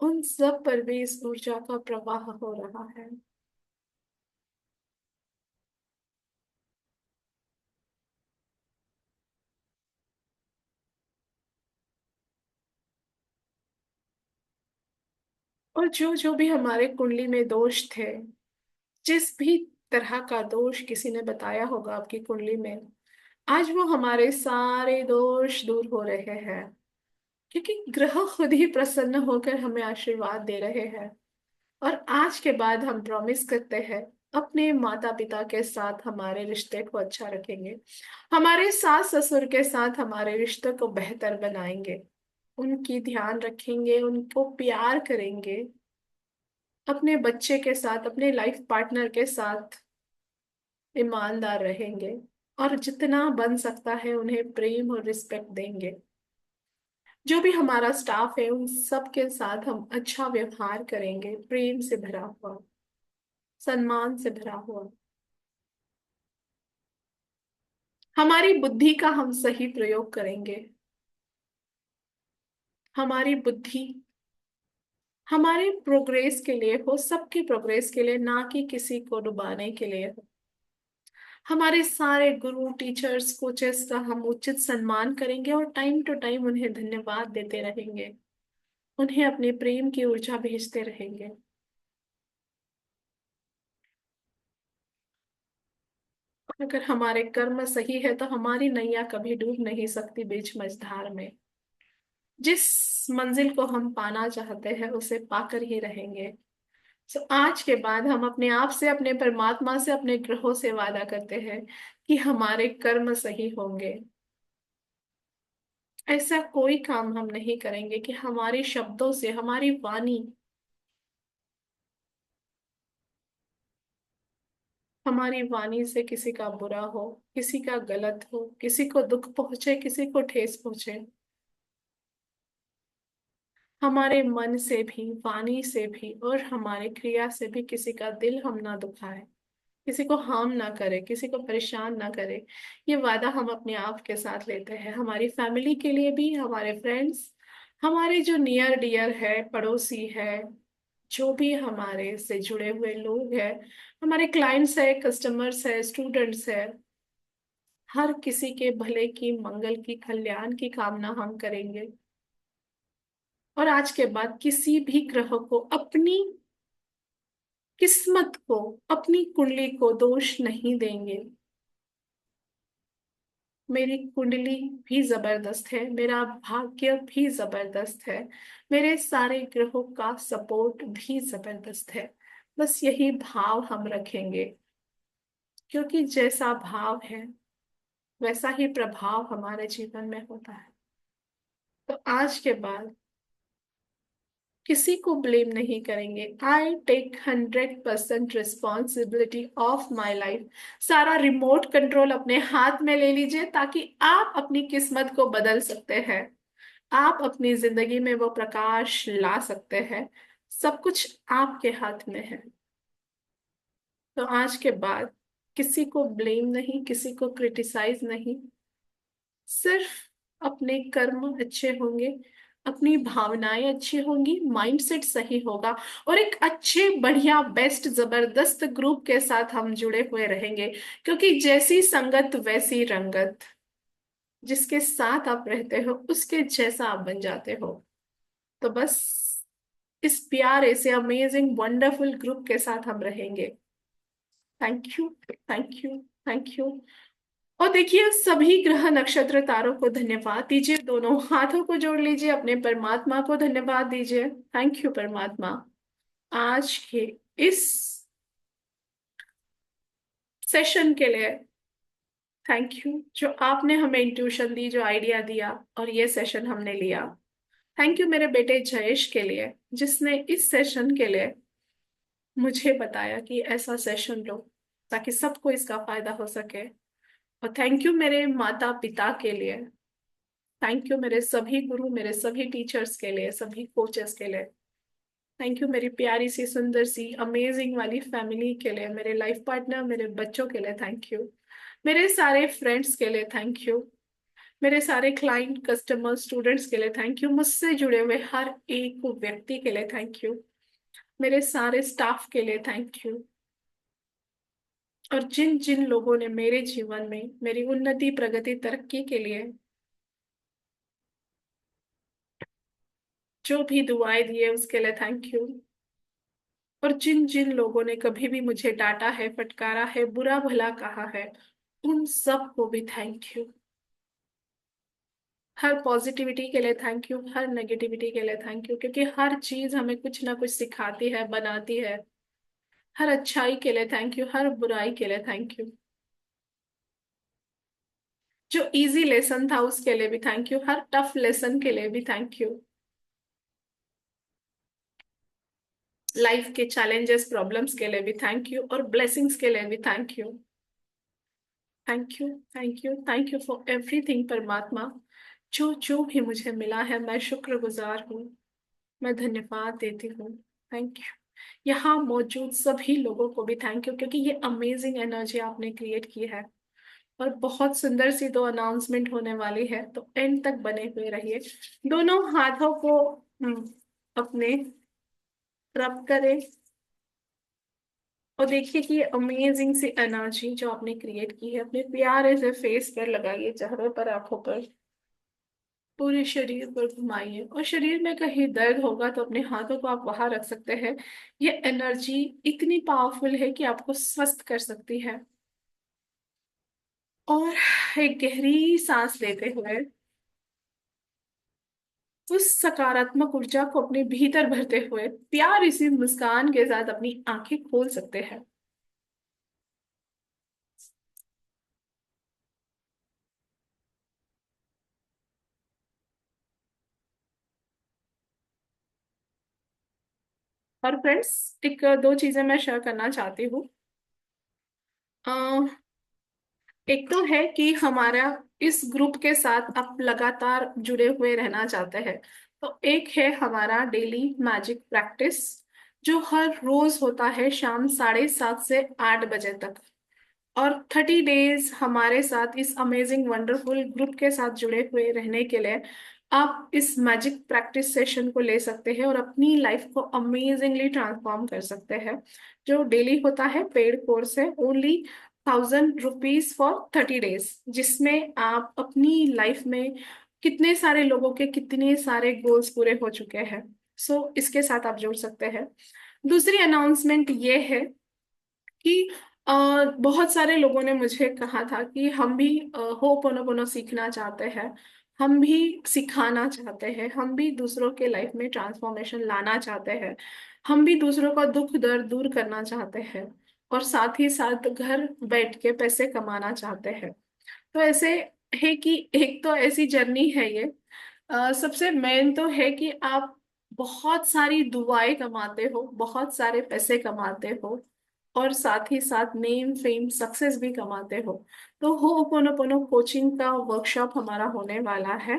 उन सब पर भी इस ऊर्जा का प्रवाह हो रहा है। और जो जो भी हमारे कुंडली में दोष थे, जिस भी तरह का दोष किसी ने बताया होगा आपकी कुंडली में, आज वो हमारे सारे दोष दूर हो रहे हैं। क्योंकि ग्रह खुद ही प्रसन्न होकर हमें आशीर्वाद दे रहे हैं। और आज के बाद हम प्रॉमिस करते हैं, अपने माता पिता के साथ हमारे रिश्ते को अच्छा रखेंगे, हमारे सास ससुर के साथ हमारे रिश्ते को बेहतर बनाएंगे, उनकी ध्यान रखेंगे, उनको प्यार करेंगे, अपने बच्चे के साथ, अपने लाइफ पार्टनर के साथ ईमानदार रहेंगे, और जितना बन सकता है उन्हें प्रेम और रिस्पेक्ट देंगे। जो भी हमारा स्टाफ है उन सब के साथ हम अच्छा व्यवहार करेंगे, प्रेम से भरा हुआ, सम्मान से भरा हुआ। हमारी बुद्धि का हम सही प्रयोग करेंगे। हमारी बुद्धि हमारे प्रोग्रेस के लिए हो, सबकी प्रोग्रेस के लिए, ना कि किसी को डुबाने के लिए हो। हमारे सारे गुरु टीचर्स कोचेस का हम उचित सम्मान करेंगे और टाइम टू टाइम उन्हें धन्यवाद देते रहेंगे, उन्हें अपने प्रेम की ऊर्जा भेजते रहेंगे। अगर हमारे कर्म सही है तो हमारी नैया कभी डूब नहीं सकती बीच मझधार में। जिस मंजिल को हम पाना चाहते हैं उसे पाकर ही रहेंगे। सो आज के बाद हम अपने आप से, अपने परमात्मा से, अपने ग्रहों से वादा करते हैं कि हमारे कर्म सही होंगे। ऐसा कोई काम हम नहीं करेंगे कि हमारे शब्दों से, हमारी वाणी, हमारी वाणी से किसी का बुरा हो, किसी का गलत हो, किसी को दुख पहुंचे, किसी को ठेस पहुंचे। हमारे मन से भी, वाणी से भी और हमारे क्रिया से भी किसी का दिल हम ना दुखाए, किसी को हार्म ना करे, किसी को परेशान ना करे। ये वादा हम अपने आप के साथ लेते हैं, हमारी फैमिली के लिए भी, हमारे फ्रेंड्स, हमारे जो नियर डियर है, पड़ोसी है, जो भी हमारे से जुड़े हुए लोग हैं, हमारे क्लाइंट्स है, कस्टमर्स है, स्टूडेंट्स है, हर किसी के भले की, मंगल की, कल्याण की कामना हम करेंगे। और आज के बाद किसी भी ग्रह को, अपनी किस्मत को, अपनी कुंडली को दोष नहीं देंगे। मेरी कुंडली भी जबरदस्त है, मेरा भाग्य भी जबरदस्त है, मेरे सारे ग्रहों का सपोर्ट भी जबरदस्त है। बस यही भाव हम रखेंगे, क्योंकि जैसा भाव है वैसा ही प्रभाव हमारे जीवन में होता है। तो आज के बाद किसी को ब्लेम नहीं करेंगे। I take 100% responsibility of my life. सारा रिमोट कंट्रोल अपने हाथ में ले लीजिए, ताकि आप अपनी किस्मत को बदल सकते हैं, आप अपनी जिंदगी में वो प्रकाश ला सकते हैं। सब कुछ आपके हाथ में है। तो आज के बाद किसी को ब्लेम नहीं, किसी को क्रिटिसाइज नहीं, सिर्फ अपने कर्म अच्छे होंगे, अपनी भावनाएं अच्छी होंगी, माइंडसेट सही होगा, और एक अच्छे, बढ़िया, बेस्ट, जबरदस्त ग्रुप के साथ हम जुड़े हुए रहेंगे। क्योंकि जैसी संगत वैसी रंगत, जिसके साथ आप रहते हो उसके जैसा आप बन जाते हो। तो बस इस प्यारे से अमेजिंग वंडरफुल ग्रुप के साथ हम रहेंगे। Thank you, thank you, thank you. और देखिए, सभी ग्रह नक्षत्र तारों को धन्यवाद दीजिए, दोनों हाथों को जोड़ लीजिए, अपने परमात्मा को धन्यवाद दीजिए। थैंक यू परमात्मा, आज के इस सेशन के लिए। थैंक यू, जो आपने हमें इंट्यूशन दी, जो आइडिया दिया और ये सेशन हमने लिया। थैंक यू मेरे बेटे जयेश के लिए, जिसने इस सेशन के लिए मुझे बताया कि ऐसा सेशन लो, ताकि सबको इसका फायदा हो सके। और थैंक यू मेरे माता पिता के लिए। थैंक यू मेरे सभी गुरु, मेरे सभी टीचर्स के लिए, सभी कोचेस के लिए। थैंक यू मेरी प्यारी सी सुंदर सी अमेजिंग वाली फैमिली के लिए, मेरे लाइफ पार्टनर, मेरे बच्चों के लिए थैंक यू। मेरे सारे फ्रेंड्स के लिए थैंक यू। मेरे सारे क्लाइंट, कस्टमर, स्टूडेंट्स के लिए थैंक यू। मुझसे जुड़े हुए हर एक व्यक्ति के लिए थैंक यू। मेरे सारे स्टाफ के लिए थैंक यू। और जिन जिन लोगों ने मेरे जीवन में मेरी उन्नति, प्रगति, तरक्की के लिए जो भी दुआएं दी है, उसके लिए थैंक यू। और जिन जिन लोगों ने कभी भी मुझे डांटा है, फटकारा है, बुरा भला कहा है, उन सब को भी थैंक यू। हर पॉजिटिविटी के लिए थैंक यू, हर नेगेटिविटी के लिए थैंक यू, क्योंकि हर चीज हमें कुछ ना कुछ सिखाती है, बनाती है। हर अच्छाई के लिए थैंक यू, हर बुराई के लिए थैंक यू। जो इजी लेसन था उसके लिए भी thank you, her tough lesson के लिए भी थैंक यू। लाइफ के चैलेंजेस, प्रॉब्लम्स के लिए भी थैंक यू, और ब्लेसिंग्स के लिए भी thank you. Thank you, thank you, thank you for everything परमात्मा। जो जो भी मुझे मिला है, मैं शुक्रगुजार हूँ, मैं धन्यवाद देती हूँ। Thank you. यहाँ मौजूद सभी लोगों को भी थैंक यू, क्योंकि ये अमेजिंग एनर्जी आपने क्रिएट की है। और बहुत सुंदर सी दो अनाउंसमेंट होने वाली है, तो एंड तक बने हुए रहिए। दोनों हाथों को अपने रब करें, और देखिए कि ये अमेजिंग सी एनर्जी जो आपने क्रिएट की है, अपने प्यारे से फेस पर लगाइए, चेहरे पर, आंखों पर, पूरे शरीर पर घुमाइए। और शरीर में कहीं दर्द होगा तो अपने हाथों को आप वहां रख सकते हैं। ये एनर्जी इतनी पावरफुल है कि आपको स्वस्थ कर सकती है। और एक गहरी सांस लेते हुए उस सकारात्मक ऊर्जा को अपने भीतर भरते हुए प्यारी सी मुस्कान के साथ अपनी आंखें खोल सकते हैं। और फ्रेंड्स, एक दो चीजें मैं शेयर करना चाहती हूँ। एक तो है कि हमारा इस ग्रुप के साथ आप लगातार जुड़े हुए रहना चाहते हैं, तो एक है हमारा डेली मैजिक प्रैक्टिस, जो हर रोज होता है शाम 7:30 से 8 बजे तक। और 30 डेज हमारे साथ इस अमेजिंग वंडरफुल ग्रुप के साथ जुड़े हुए रहने के लिए आप इस मैजिक प्रैक्टिस सेशन को ले सकते हैं और अपनी लाइफ को अमेजिंगली ट्रांसफॉर्म कर सकते हैं। जो डेली होता है, पेड कोर्स है, ओनली 1000 रुपीज फॉर 30 डेज, जिसमें आप अपनी लाइफ में कितने सारे लोगों के कितने सारे गोल्स पूरे हो चुके हैं। इसके साथ आप जुड़ सकते हैं। दूसरी अनाउंसमेंट ये है कि बहुत सारे लोगों ने मुझे कहा था कि हम भी होपोनोपोनो सीखना चाहते हैं, हम भी सिखाना चाहते हैं, हम भी दूसरों के लाइफ में ट्रांसफॉर्मेशन लाना चाहते हैं, हम भी दूसरों का दुख दर्द दूर करना चाहते हैं, और साथ ही साथ घर बैठ के पैसे कमाना चाहते हैं। तो ऐसे है कि एक तो ऐसी जर्नी है ये। सबसे मेन तो है कि आप बहुत सारी दुआएं कमाते हो, बहुत सारे पैसे कमाते हो, और साथ ही साथ नेम फेम सक्सेस भी कमाते हो। तो होपोनोपोनो कोचिंग का वर्कशॉप हमारा होने वाला है।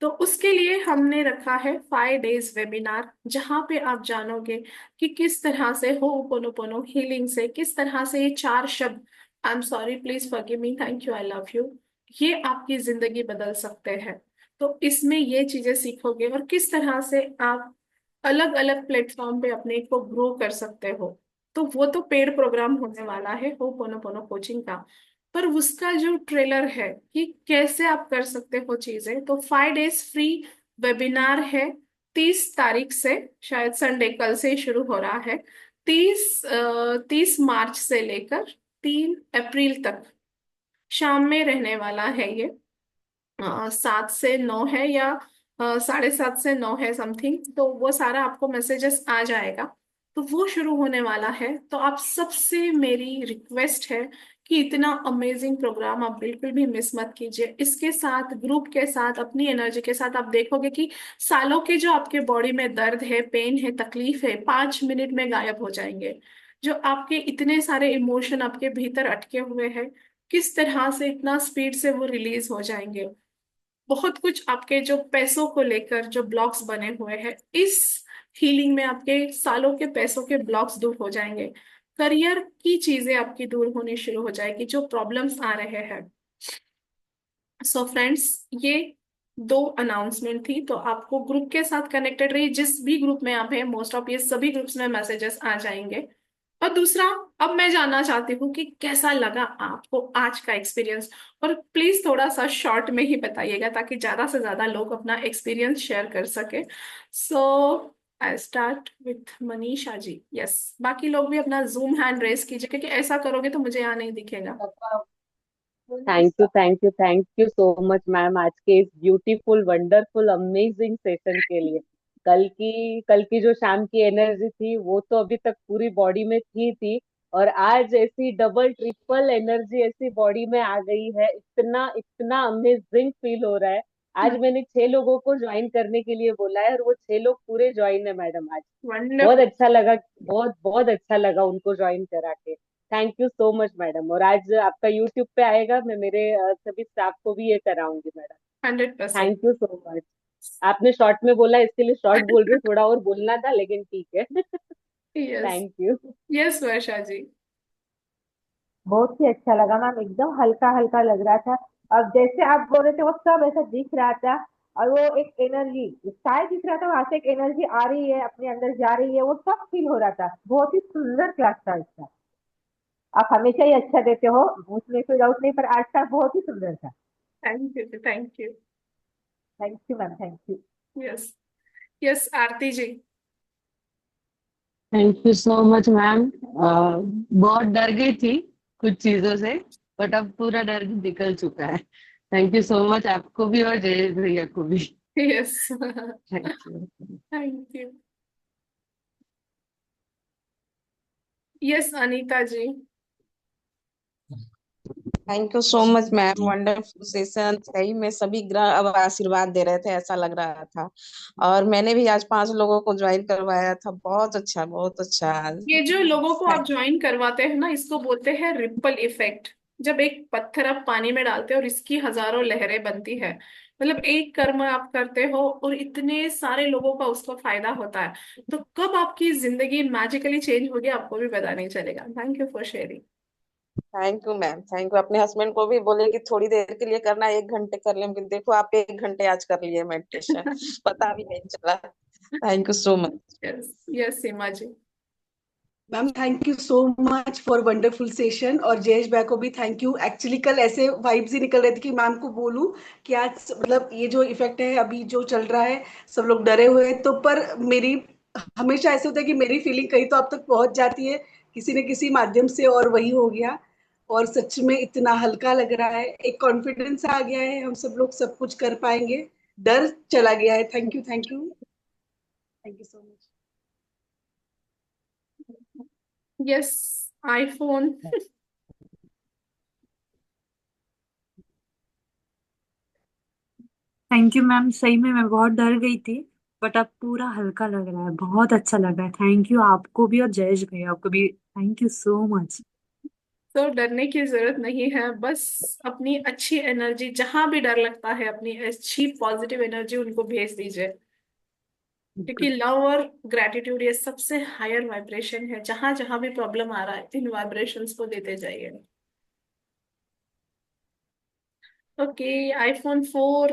तो उसके लिए हमने रखा है 5 डेज वेबिनार, जहाँ पे आप जानोगे कि किस तरह से होपोनोपोनो हीलिंग से, किस तरह से ये 4 शब्द, आई am sorry, please forgive me, thank you, I love you, ये आपकी जिंदगी बदल सकते हैं। तो इसमें ये चीजें सीखोगे, और किस तरह से आप अलग अलग प्लेटफॉर्म पे अपने को ग्रो कर सकते हो। तो वो तो पेड प्रोग्राम होने वाला है होपोनोपोनो कोचिंग का। पर उसका जो ट्रेलर है कि कैसे आप कर सकते हो चीजें, तो 5 डेज फ्री वेबिनार है। 30 तारीख से, शायद संडे कल से ही शुरू हो रहा है। 30 मार्च से लेकर 3 अप्रैल तक शाम में रहने वाला है ये। 7 से 9 है, या 7:30 से 9 है समथिंग, तो वो सारा आपको मैसेजेस आ जाएगा। तो वो शुरू होने वाला है, तो आप सबसे मेरी रिक्वेस्ट है कि इतना अमेजिंग प्रोग्राम आप बिल्कुल भी मिस मत कीजिए। इसके साथ, ग्रुप के साथ, अपनी एनर्जी के साथ, आप देखोगे कि सालों के जो आपके बॉडी में दर्द है, पेन है, तकलीफ है, 5 मिनट में गायब हो जाएंगे। जो आपके इतने सारे इमोशन आपके भीतर अटके हुए हैं, किस तरह से इतना स्पीड से वो रिलीज हो जाएंगे। बहुत कुछ आपके जो पैसों को लेकर जो ब्लॉक्स बने हुए हैं, इस हीलिंग में आपके सालों के पैसों के ब्लॉक्स दूर हो जाएंगे। करियर की चीजें आपकी दूर होनी शुरू हो जाएगी, जो प्रॉब्लम्स आ रहे हैं। सो फ्रेंड्स, ये 2 अनाउंसमेंट थी, तो आपको ग्रुप के साथ कनेक्टेड रहिए। जिस भी ग्रुप में आप हैं, मोस्ट ऑफ ये सभी ग्रुप्स में मैसेजेस आ जाएंगे। और दूसरा, अब मैं जानना चाहती हूँ कि कैसा लगा आपको आज का एक्सपीरियंस। और प्लीज थोड़ा सा शॉर्ट में ही बताइएगा, ताकि ज्यादा से ज्यादा लोग अपना एक्सपीरियंस शेयर कर सके। So I start with Manisha ji. Yes, बाकी लोग भी अपना जूम हैंड रेस कीजिए, क्योंकि ऐसा करोगे तो मुझे यहाँ नहीं दिखेगा। Thank you so much ma'am, आज के इस ब्यूटीफुल वंडरफुल अमेजिंग सेशन के लिए। कल की जो शाम की एनर्जी थी वो तो अभी तक पूरी बॉडी में थी। और आज ऐसी डबल ट्रिपल एनर्जी ऐसी बॉडी में आ गई है, इतना इतना अमेजिंग फील हो रहा है। आज मैंने 6 लोगों को ज्वाइन करने के लिए बोला है और वो 6 लोग पूरे ज्वाइन है मैडम आज। बहुत वंडरफुल। अच्छा लगा, बहुत बहुत अच्छा लगा उनको ज्वाइन करा के। Thank you so much madam. और आज आपका यूट्यूब पे आएगा, मैं मेरे सभी स्टाफ को भी ये कराऊंगी madam. 100%। Thank you so much. आपने शॉर्ट में बोला इसके लिए शॉर्ट बोल रही हूँ, थोड़ा और बोलना था लेकिन ठीक है। यस। Thank you. यस वर्षा जी। बहुत ही अच्छा लगा मैम, एकदम हल्का हल्का लग रहा था। अब जैसे आप बोल रहे थे वो सब ऐसा दिख रहा था। और वो एक एनर्जी स्काई दिख रहा था, वहां से एक एनर्जी आ रही है अपने अंदर जा रही है, वो सब फील हो रहा था। बहुत ही सुंदर क्लास था इसका। आप हमेशा ही अच्छा देते हो, उसमें कोई डाउट नहीं, पर आज का बहुत ही सुंदर था। Thank you, thank you. Thank you ma'am, thank you. Yes. Yes Aarti ji. Thank you so much ma'am. बहुत डर गई थी कुछ चीजों से, बट अब पूरा डर निकल चुका है। थैंक यू सो मच आपको भी और जय भैया को भी। Yes. Thank you. Thank you. Yes Anita ji. Thank you so much ma'am, wonderful session. सही में सभी ग्रह अब आशीर्वाद दे रहे थे, ऐसा लग रहा था। और मैंने भी आज 5 लोगों को ज्वाइन करवाया था। बहुत अच्छा, बहुत अच्छा। ये जो लोगों को आप ज्वाइन करवाते हैं ना, इसको बोलते हैं रिपल इफेक्ट। जब एक पत्थर आप पानी में डालते हैं और इसकी हजारों लहरें बनती है, मतलब एक कर्म आप करते हो और इतने सारे लोगों का उसको फायदा होता है। तो कब आपकी जिंदगी मैजिकली चेंज होगी, आपको भी पता नहीं चलेगा। Thank you for sharing. Thank you ma'am, thank you. अपने हस्बैंड को भी बोले कि थोड़ी देर के लिए करना, 1 घंटे कर ले, लेकिन देखो आप 1 घंटे आज कर लिए मेडिटेशन, पता भी नहीं चला। Thank you so much. Yes. Yes Seema ji. Ma'am thank you so much for wonderful session. और जयेश भाई को भी थैंक यू। एक्चुअली कल ऐसे वाइब्स ही निकल रहे थे कि मैम को बोलूं कि आज मतलब ये जो इफेक्ट है अभी जो चल रहा है, सब लोग डरे हुए हैं, तो पर मेरी हमेशा ऐसे होता है कि मेरी फीलिंग कहीं तो आप तक पहुंच जाती है किसी न किसी माध्यम से, और वही हो गया। और सच में इतना हल्का लग रहा है, एक कॉन्फिडेंस आ गया है, हम सब लोग सब कुछ कर पाएंगे, डर चला गया है। Thank you, thank you, thank you so much. Yes iPhone. Thank you ma'am, सही में मैं बहुत डर गई थी, बट अब पूरा हल्का लग रहा है, बहुत अच्छा लग रहा है। थैंक यू आपको भी और जयेश भैया को भी, थैंक यू सो मच। तो डरने की जरूरत नहीं है, बस अपनी अच्छी एनर्जी, जहां भी डर लगता है अपनी अच्छी पॉजिटिव एनर्जी उनको भेज दीजिए। क्योंकि लव और ग्रेटिट्यूड ये सबसे हायर वाइब्रेशन है। जहां जहां भी प्रॉब्लम आ रहा है, इन वाइब्रेशंस को देते जाइए। ओके। iPhone 4।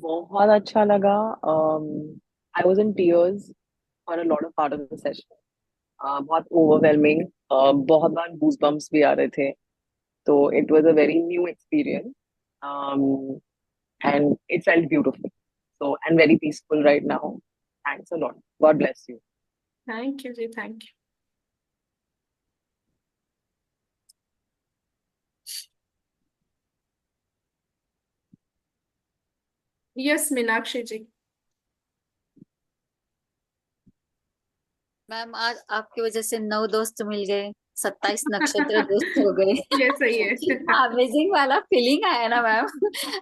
बहुत अच्छा लगा। I was in tears for a lot of part of the session. बहुत ओवरवेलमिंग, बहुत बार गूज बम्प्स भी आ रहे थे। तो it was a very new experience. and it felt beautiful. So, and very peaceful right now. Thanks a lot. God bless you. Thank you जी, thank you. Yes Meenakshi ji. Ma'am आज आपकी वजह से 9 दोस्त मिल गए, 27 नक्षत्र दोस्त हो गए। ये सही है। इतना अमेजिंग वाला फीलिंग आया ना मैम।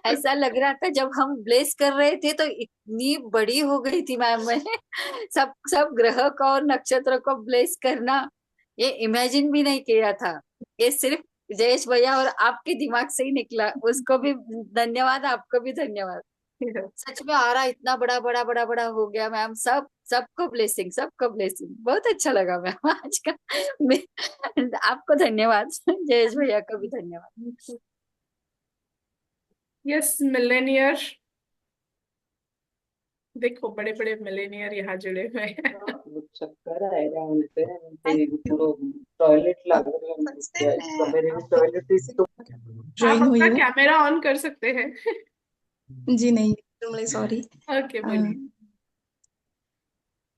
ऐसा लग रहा था जब हम ब्लेस कर रहे थे तो इतनी बड़ी हो गई थी मैम मैं। सब सब ग्रह को और नक्षत्र को ब्लेस करना ये इमेजिन भी नहीं किया था। ये सिर्फ जयेश भैया और आपके दिमाग से ही निकला। उसको भी धन्यवाद, आपको भी धन्यवाद। सच में आ रहा इतना बड़ा बड़ा बड़ा बड़ा हो गया मैम। सबको ब्लेसिंग, सबको ब्लेसिंग। बहुत अच्छा लगा मैम आज का। आपको धन्यवाद, जयेश भैया को भी धन्यवाद। यस मिलेनियर, देखो बड़े बड़े मिलेनियर यहाँ जुड़े हुए हैं। चक्कर आएगा उनसे, टॉयलेट लग रहा है, मेरे टॉयलेट तो आप अपना कैमरा ऑन कर सकते हैं। जी नहीं, सॉरी। ओके बोलिए।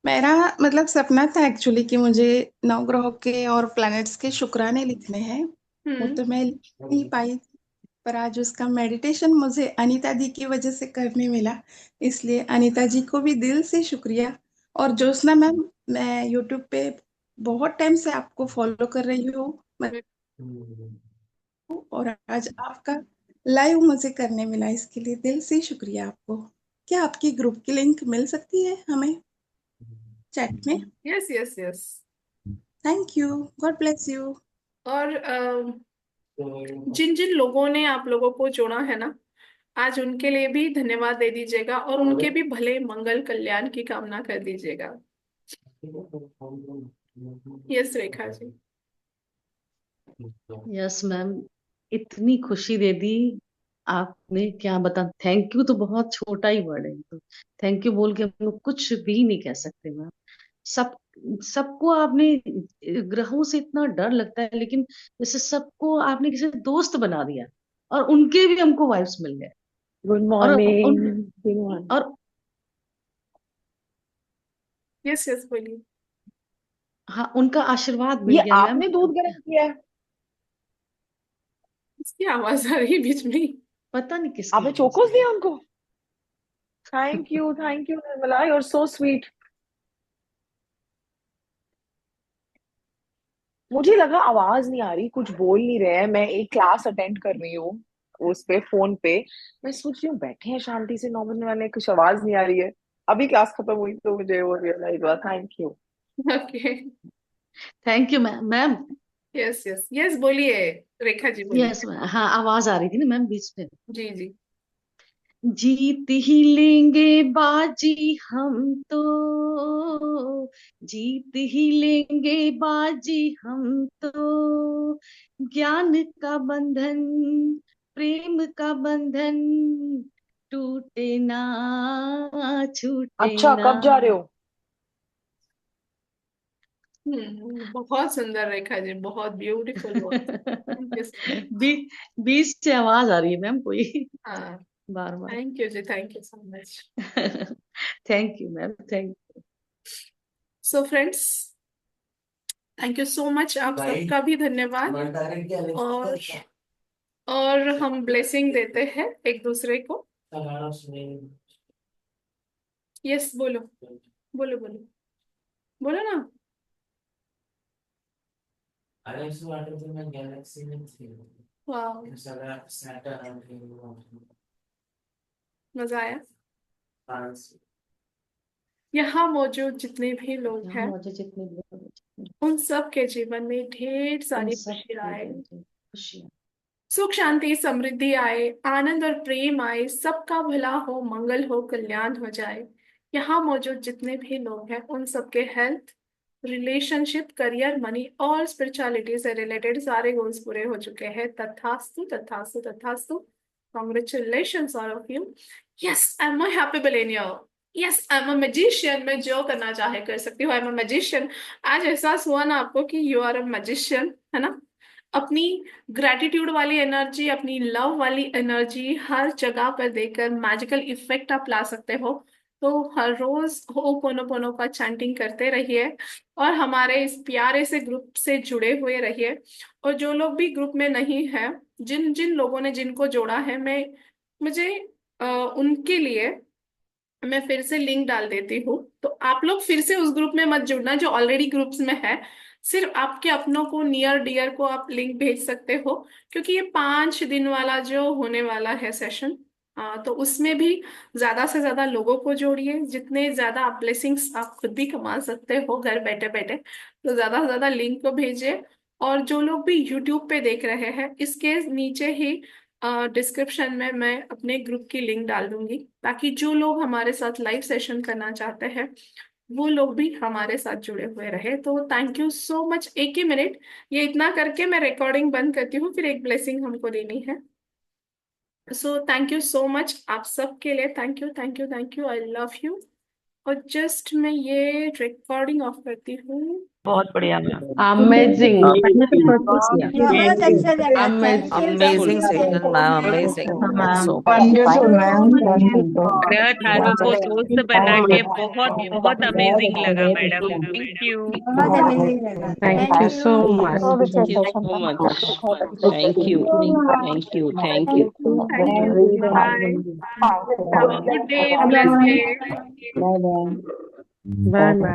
मेरा मतलब सपना था एक्चुअली कि मुझे नवग्रहों के और प्लैनेट्स के शुक्राने लिखने हैं। वो तो मैं लिख नहीं पाई, पर आज उसका मेडिटेशन मुझे अनीता दी की वजह से करने मिला, इसलिए अनीता जी को भी दिल से शुक्रिया। और ज्योत्सना मैम, मैं यूट्यूब पे बहुत टाइम से आपको फॉलो कर रही हूँ, और आज आपका लाइव मुझे करने मिला, इसके लिए दिल से शुक्रिया आपको। क्या आपकी ग्रुप की लिंक मिल सकती है हमें चैट में? Yes yes yes, thank you, God bless you. और जिन जिन लोगों ने आप लोगों को जोड़ा है ना, आज उनके लिए भी धन्यवाद दे दीजिएगा और उनके भी भले मंगल कल्याण की कामना कर दीजिएगा। Yes Rekha ji. Yes ma'am, इतनी खुशी दे दी आपने, क्या बता। थैंक यू तो बहुत छोटा ही वर्ड है, तो थैंक यू बोल के हम लोग कुछ भी नहीं कह सकते मैम। सब सबको आपने, ग्रहों से इतना डर लगता है, लेकिन जैसे सबको आपने किसी दोस्त बना दिया, और उनके भी हमको वाइब्स मिल गए। गुड और मॉर्निंग। और यस यस बोलिए। हाँ, उनका आशीर्वाद मिल ये गया मैम। आपने दूध गर्म किया है? इसकी आवाज आ रही बीच में। पता नहीं किसकी आपने चोकोस दिया उनको? Thank you Nirmala, you are so sweet. मुझे लगा आवाज नहीं आ रही, कुछ बोल नहीं रहे हैं। मैं एक क्लास अटेंड कर रही हूँ उस पे, फोन पे। मैं सोच रही हूँ बैठे हैं शांति से 9 बजने वाले, कुछ आवाज नहीं आ रही है। अभी क्लास खत्म हुई तो मुझे वो रियलाइज हुआ। Thank you. Okay, thank you ma'am. Yes yes yes बोलिए रेखा जी, बोलिए। यस मैम, हाँ आवाज आ रही थी ना मैम बीच में। जी जी। जीत ही लेंगे बाजी हम तो, जीत ही लेंगे बाजी हम तो, ज्ञान का बंधन, प्रेम का बंधन, टूटे ना छूटे अच्छा, ना। कब जा रहे हो? बहुत सुंदर रेखा जी, बहुत ब्यूटीफुल वर्ड्स। बीच से आवाज आ रही है मैम कोई, हाँ, बार बार। थैंक यू जी, thank you so much. Thank you ma'am, thank you. So friends, thank you so much, आप सबका भी धन्यवाद। और हम ब्लेसिंग देते हैं एक दूसरे को। यस बोलो बोलो बोलो बोलो ना। वाह, मजा आया। यहाँ मौजूद जितने भी लोग हैं, उन सब के जीवन में ढेर सारी खुशी आए, सुख शांति समृद्धि आए, आनंद और प्रेम आए, सबका भला हो, मंगल हो, कल्याण हो जाए। यहाँ मौजूद जितने भी लोग हैं उन सबके हेल्थ, रिलेशनशिप, करियर, मनी और स्पिरिचुअलिटी से रिलेटेड सारे गोल्स पूरे हो चुके हैं। तथास्तु तथास्तु तथास्तु। Congratulation all of you. Yes I am a happy billionaire. Yes I am a magician. मैं जो करना चाहे कर सकती हूँ। I am a magician. आज एहसास हुआ ना आपको कि यू आर अ मैजिशियन, है ना। अपनी ग्रैटिट्यूड वाली एनर्जी, अपनी लव वाली एनर्जी हर जगह पर देकर मैजिकल इफेक्ट आप ला सकते हो। तो हर रोज होपोनोपोनो का चैंटिंग करते रहिए और हमारे इस प्यारे से ग्रुप से जुड़े हुए रहिए। और जो लोग भी ग्रुप में नहीं है, जिन जिन लोगों ने जिनको जोड़ा है, मुझे उनके लिए मैं फिर से लिंक डाल देती हूँ। तो आप लोग फिर से उस ग्रुप में मत जुड़ना जो ऑलरेडी ग्रुप्स में है। सिर्फ आपके अपनों को, नियर डियर को आप लिंक भेज सकते हो, क्योंकि ये 5 दिन वाला जो होने वाला है सेशन, तो उसमें भी ज्यादा से ज्यादा लोगों को जोड़िए। जितने ज्यादा आप ब्लेसिंग्स आप खुद भी कमा सकते हो घर बैठे बैठे, तो ज्यादा से ज्यादा लिंक को भेजिए। और जो लोग भी यूट्यूब पे देख रहे हैं, इसके नीचे ही डिस्क्रिप्शन में मैं अपने ग्रुप की लिंक डाल दूंगी, ताकि जो लोग हमारे साथ लाइव सेशन करना चाहते हैं वो लोग भी हमारे साथ जुड़े हुए रहे। तो थैंक यू सो मच। एक ही मिनट, ये इतना करके मैं रिकॉर्डिंग बंद करती हूँ, फिर एक ब्लेसिंग हमको देनी है। So thank you so much आप सबके लिए। Thank you, thank you, thank you. I love you. और जस्ट मैं ये रिकॉर्डिंग ऑफ करती हूँ। बहुत बढ़िया मैम। अमेजिंग, बहुत अच्छा लगा, amazing session ma'am, amazing so wonderful ma'am, ग्रह तारों को दोस्त बना के बहुत बहुत अमेजिंग लगा मैडम। Thank you. बहुत अमेजिंग लगा। Thank you so much. Thank you so much. Thank you. Thank you. Thank you. Bye. Good day, blessed day. Bye bye.